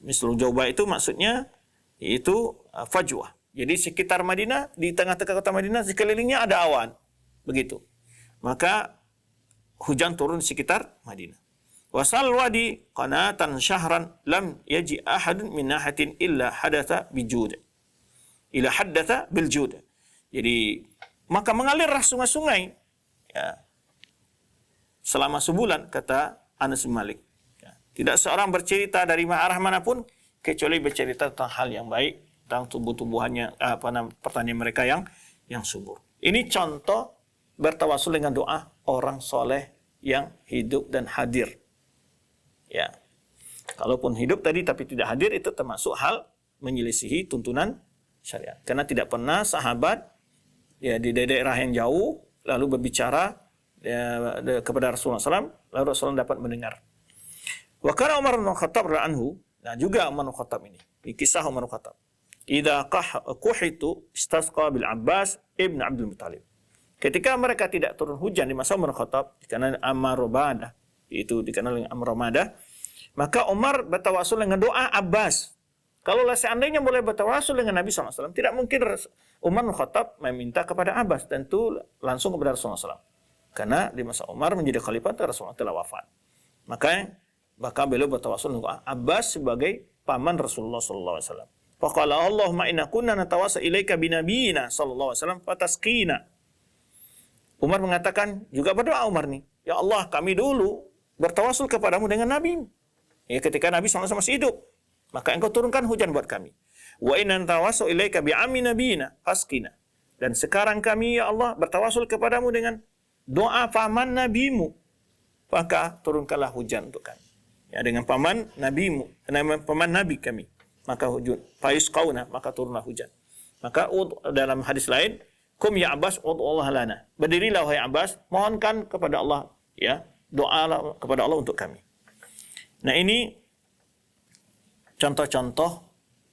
Mislu jaubah itu maksudnya itu fajwah. Jadi sekitar Madinah, di tengah-tengah kota Madinah sekelilingnya ada awan. Begitu. Maka hujan turun di sekitar Madinah. Wasal wadi qanatan syahran lam yaji ahadun min nahatin illa hadatha bijud. Ila haddatha biljud. Jadi maka mengalirlah sungai-sungai ya, selama sebulan, kata Anas bin Malik. Ya. Tidak seorang bercerita dari arah manapun kecuali bercerita tentang hal yang baik, tentang tumbuh-tumbuhannya, pertanian mereka yang subur. Ini contoh bertawasul dengan doa orang soleh yang hidup dan hadir. Ya, kalaupun hidup tadi tapi tidak hadir, itu termasuk hal menyelisihi tuntunan syariat. Karena tidak pernah sahabat ya di daerah yang jauh lalu berbicara kepada Rasulullah SAW, lalu Rasulullah dapat mendengar. Wa kana Umar bin Khattab radhiyallahu anhu, nah juga Umar bin Khattab ini kisah Umar bin Khattab. Idza quhitu istasqa bil Abbas ibn Abdul Muttalib. Ketika mereka tidak turun hujan di masa Umar bin Khattab, dikenal Amr Ramadah, itu dikenal dengan Amr Ramadah, maka Umar bertawasul dengan doa Abbas. Kalau seandainya boleh bertawasul dengan Nabi SAW, tidak mungkin Umar bin Khattab meminta kepada Abbas, tentu langsung kepada Rasulullah SAW. Karena di masa Umar menjadi khalifah, Rasulullah telah wafat. Maka beliau bertawasul dengan Abbas sebagai paman Rasulullah SAW. Faqala Allahumma inna kunna natawassa ilaika binabiyina sallallahu alaihi wasallam fatasqina. Umar mengatakan, juga berdoa Umar nih, ya Allah, kami dulu bertawasul kepadamu dengan Nabi. Ya, ketika Nabi SAW masih hidup, maka engkau turunkan hujan buat kami. Wa inna natawassu ilaika bi'ammi nabiyina fasqina. Dan sekarang kami, ya Allah, bertawasul kepadamu dengan doa paman nabimu, maka turunkanlah hujan untuk kami. Ya, dengan paman nabimu, paman nabi kami, maka hujan. Fayusqauna, maka turunlah hujan. Maka dalam hadis lain, kum ya Abbas ud'ullah lana. Berdirilah wahai Abbas, mohonkan kepada Allah, ya, doa kepada Allah untuk kami. Nah, ini contoh-contoh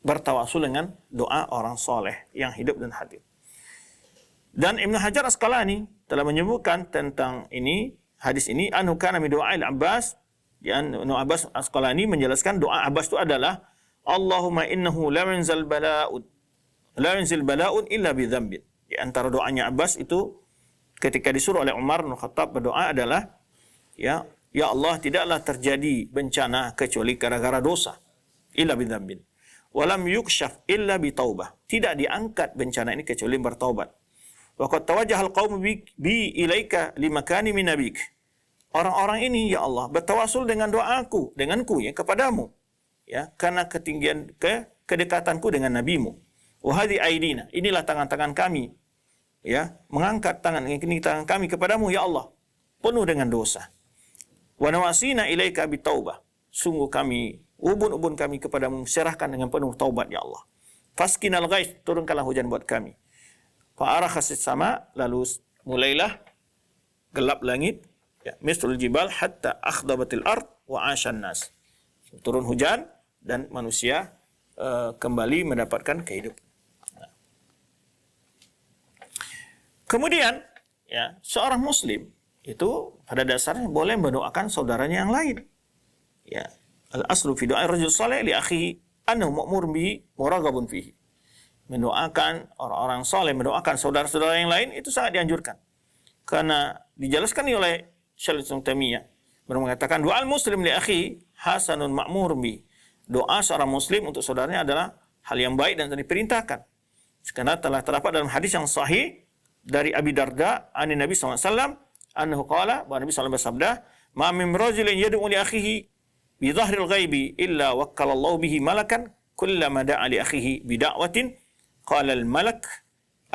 bertawasul dengan doa orang soleh yang hidup dan hadir. Dan Ibnu Hajar Asqalani telah menyebutkan tentang ini, hadis ini, anhu kana min du'ail Abbas, Ibnu Abbas Asqalani menjelaskan doa Abbas itu adalah Allahumma innahu la yanzil bala'un illa bi dzambin. Di antara doanya Abbas itu ketika disuruh oleh Umar bin Khattab berdoa adalah ya Allah, tidaklah terjadi bencana kecuali gara-gara dosa, illa bi dzambin. Wa lam yukshaf illa bi taubah. Tidak diangkat bencana ini kecuali bertaubat. Wa qad tawajjaha al-qaum bi ilaika limakani min nabik. Orang-orang ini ya Allah bertawasul dengan doaku, denganku ya kepadamu. Ya, karena ketinggian kedekatanku dengan nabimu. Wa hadhi aidina, inilah tangan-tangan kami. Ya, mengangkat tangan kami kepadamu ya Allah, penuh dengan dosa. Wa nawasina ilaika bitaubah. Sungguh kami, ubun-ubun kami kepadamu serahkan dengan penuh taubat ya Allah. Faskinal ghais, turunkanlah hujan buat kami. Fa'arakhasis sama, lalu mulailah gelap langit, ya, mislul jibal hatta akhdabatil ard wa asyan nas. Turun hujan dan manusia kembali mendapatkan kehidupan. Kemudian, ya, seorang muslim itu pada dasarnya boleh mendoakan saudaranya yang lain. Ya, al-aslu fi du'a rajul salih li akhihi annahu ma'mur bihi muraghabun fihi. Mendoakan orang-orang saleh, mendoakan saudara-saudara yang lain itu sangat dianjurkan. Karena dijelaskan oleh Syaikhul Islam Taimiyah mengatakan doa muslim li akhi hasanun ma'mur bi. Doa seorang muslim untuk saudaranya adalah hal yang baik dan diperintahkan. Karena telah terdapat dalam hadis yang sahih dari Abi Darda an Nabi SAW annahu qala, bahwa Nabi SAW bersabda, ma min rajulin yad'u li akhihi bi dhahril ghaibi illa wakkalallahu bihi malakan kullama da'a li akhihi bi da'watin qala al malak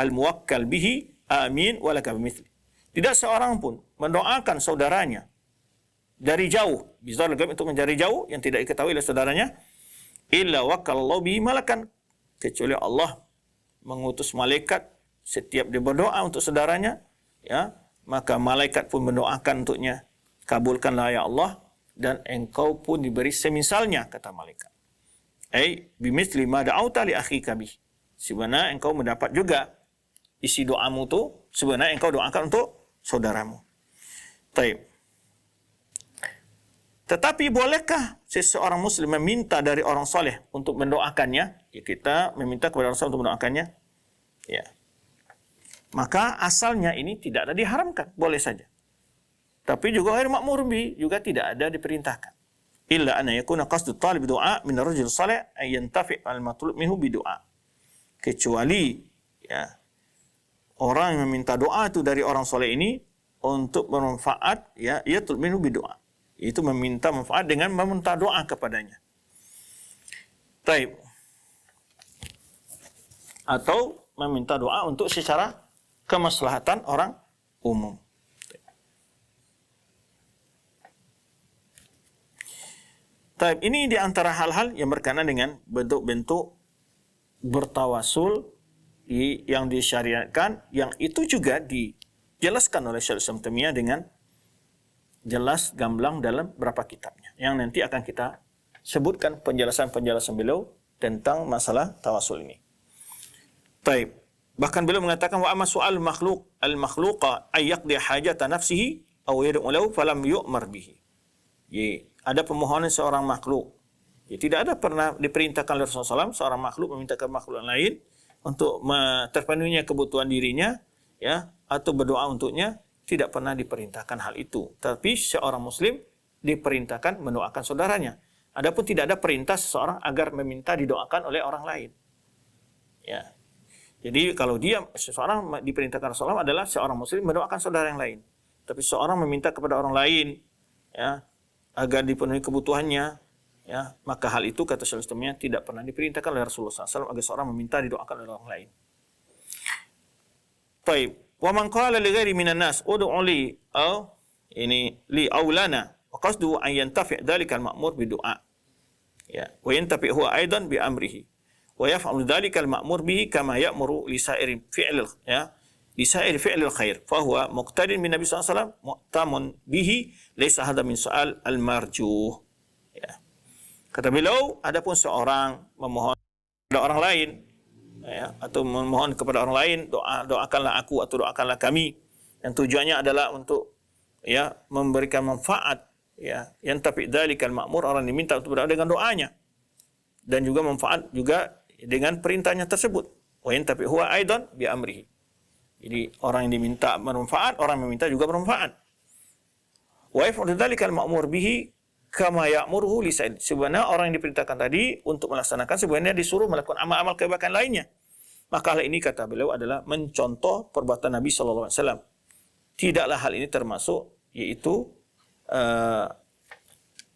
al muwakkal bihi amin wa laka bimithli. Tidak seorang pun mendoakan saudaranya dari jauh, bi dhahril ghaib, untuk mencari jauh yang tidak diketahui oleh saudaranya, illa wakkalallahu bihi malakan, kecuali Allah mengutus malaikat setiap dia berdoa untuk saudaranya, ya, maka malaikat pun mendoakan untuknya, kabulkanlah ya Allah, dan engkau pun diberi semisalnya, kata malaikat. Ai bimithli ma da'auta li akhika bih. Sebenarnya engkau mendapat juga isi doamu tu sebenarnya engkau doakan untuk saudaramu. Baik. Tetapi bolehkah seseorang muslim meminta dari orang soleh untuk mendoakannya? Ya, kita meminta kepada orang soleh untuk mendoakannya. Ya. Maka asalnya ini tidak ada diharamkan, boleh saja. Tapi juga ghair ma'mur bi, juga tidak ada diperintahkan. Illa an yakuna qasdu talib du'a min ar-rajul salih ay yantafi' al-matlub minhu bi du'a. Kecuali ya orang yang meminta doa itu dari orang soleh ini untuk bermanfaat, ya yatlub minhu bi du'a. Itu meminta manfaat dengan meminta doa kepadanya. Baik. Atau meminta doa untuk secara kemaslahatan orang umum. Baik, ini di antara hal-hal yang berkenaan dengan bentuk-bentuk bertawasul yang disyariatkan, yang itu juga dijelaskan oleh Syekh Islam Taimiyah dengan jelas gamblang dalam beberapa kitabnya, yang nanti akan kita sebutkan penjelasan-penjelasan beliau tentang masalah tawasul ini. Baik, bahkan beliau mengatakan wa amma su'al al-makhluqa ay yaqdi hajata nafsihi aw yad'u lahu falam yu'mar bihi. Ada permohonan seorang makhluk. Tidak ada pernah diperintahkan oleh Rasulullah SAW seorang makhluk meminta ke makhluk lain untuk terpenuhinya kebutuhan dirinya, ya, atau berdoa untuknya. Tidak pernah diperintahkan hal itu. Tapi seorang muslim diperintahkan mendoakan saudaranya. Adapun tidak ada perintah seseorang agar meminta didoakan oleh orang lain. Ya. Jadi kalau seseorang diperintahkan Rasulullah adalah seorang muslim mendoakan saudara yang lain. Tapi seorang meminta kepada orang lain, ya, agar dipenuhi kebutuhannya, ya, maka hal itu kata Syekh Islam tidak pernah diperintahkan oleh Rasulullah SAW agar seorang meminta didoakan oleh orang lain. Baik. Wa man qala li ghairi minan nas ud'u li aw lana wa qasdu an yantafi' dhalika al-ma'mur bi du'a. Ya, wa yantafi' huwa aidan bi amrihi wa yaf'alu dhalika al-ma'mur bihi kama ya'muru li sa'iri fi'lil fi'lil khair fa huwa muqtadin min Nabi sallallahu alaihi wasallam mu'tamun bihi laysa hadha min su'al al-marjuh. Ya. Kata beliau, adapun seorang memohon kepada orang lain, ya, atau memohon kepada orang lain, doakanlah aku atau doakanlah kami, yang tujuannya adalah untuk, ya, memberikan manfaat, ya, yang tapi dzalikal ma'mur, orang diminta untuk berdoa dengan doanya, dan juga manfaat juga dengan perintahnya tersebut. Wa yantafi huwa aidan bi amrihi. Jadi orang yang diminta bermanfaat, orang yang meminta juga bermanfaat. Wa yaf'alu dzalikal ma'mur bihi kama ya'muruhu li sa'id. Sebenarnya orang yang diperintahkan tadi untuk melaksanakan sebenarnya disuruh melakukan amal-amal kebaikan lainnya. Maka hal ini kata beliau adalah mencontoh perbuatan Nabi sallallahu alaihi wasallam. Tidaklah hal ini termasuk yaitu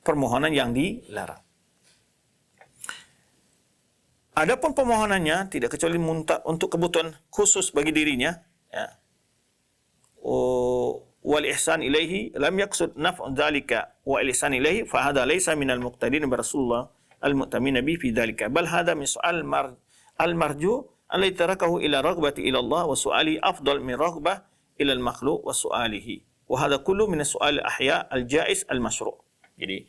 permohonan yang dilarang. Adapun permohonannya tidak kecuali untuk kebutuhan khusus bagi dirinya, ya. Wal ihsan ilaihi lam yaqsud naf'un dzalika wa ihsan ilaihi fa hadha laysa minal muqtadin bi Rasulullah al-mu'tamin bi fi dzalika bal hadha min su'al al-marju alladhi tarakahu ila raghbati ila Allah wa su'ali afdal min raghbah ila al-makhluq wa su'alihi wa hadha kullu min su'al ahya al-jaiz al-masyru'. Jadi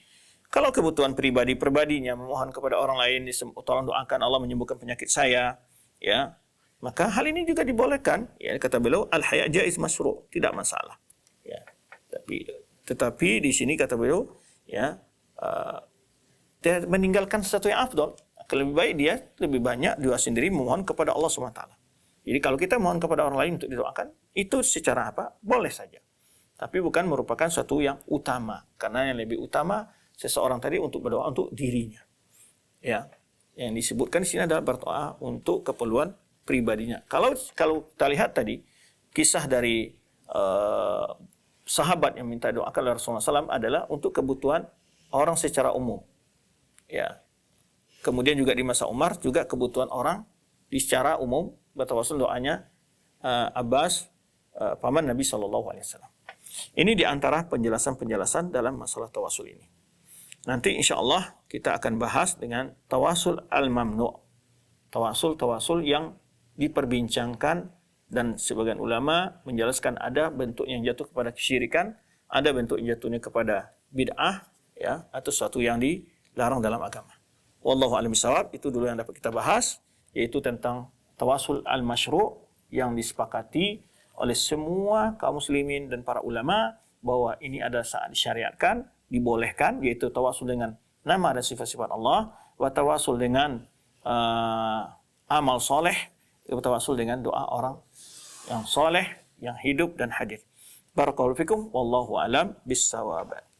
kalau kebutuhan pribadinya memohon kepada orang lain, tolong doakan Allah menyembuhkan penyakit saya, ya, maka hal ini juga dibolehkan, ya, kata beliau al-haya jaiz masyru', tidak masalah, ya. Tetapi di sini kata beliau, ya, dia meninggalkan sesuatu yang afdal. Lebih baik dia lebih banyak dia sendiri memohon kepada Allah SWT. Jadi kalau kita mohon kepada orang lain untuk didoakan, itu secara apa? Boleh saja. Tapi bukan merupakan sesuatu yang utama. Karena yang lebih utama seseorang tadi untuk berdoa untuk dirinya. Ya, yang disebutkan di sini adalah berdoa untuk keperluan pribadinya. Kalau kita lihat tadi kisah dari sahabat yang minta doakan oleh Rasulullah SAW adalah untuk kebutuhan orang secara umum. Ya. Kemudian juga di masa Umar juga kebutuhan orang secara umum bertawasul doanya Abbas, paman Nabi SAW. Ini di antara penjelasan-penjelasan dalam masalah tawasul ini. Nanti insya Allah kita akan bahas dengan tawasul al-mamnu'. Tawasul yang diperbincangkan dan sebagian ulama menjelaskan ada bentuk yang jatuh kepada kesyirikan, ada bentuk yang jatuhnya kepada bid'ah, ya, atau sesuatu yang dilarang dalam agama. Wallahu a'lam bishawab. Itu dulu yang dapat kita bahas, yaitu tentang tawasul al-masyru' yang disepakati oleh semua kaum muslimin dan para ulama bahwa ini ada saat disyariatkan, dibolehkan, yaitu tawasul dengan nama dan sifat-sifat Allah, wa tawasul dengan amal soleh, tawasul dengan doa orang yang soleh, yang hidup dan hadir. Barakallahu fikum, wallahu alam bissawab.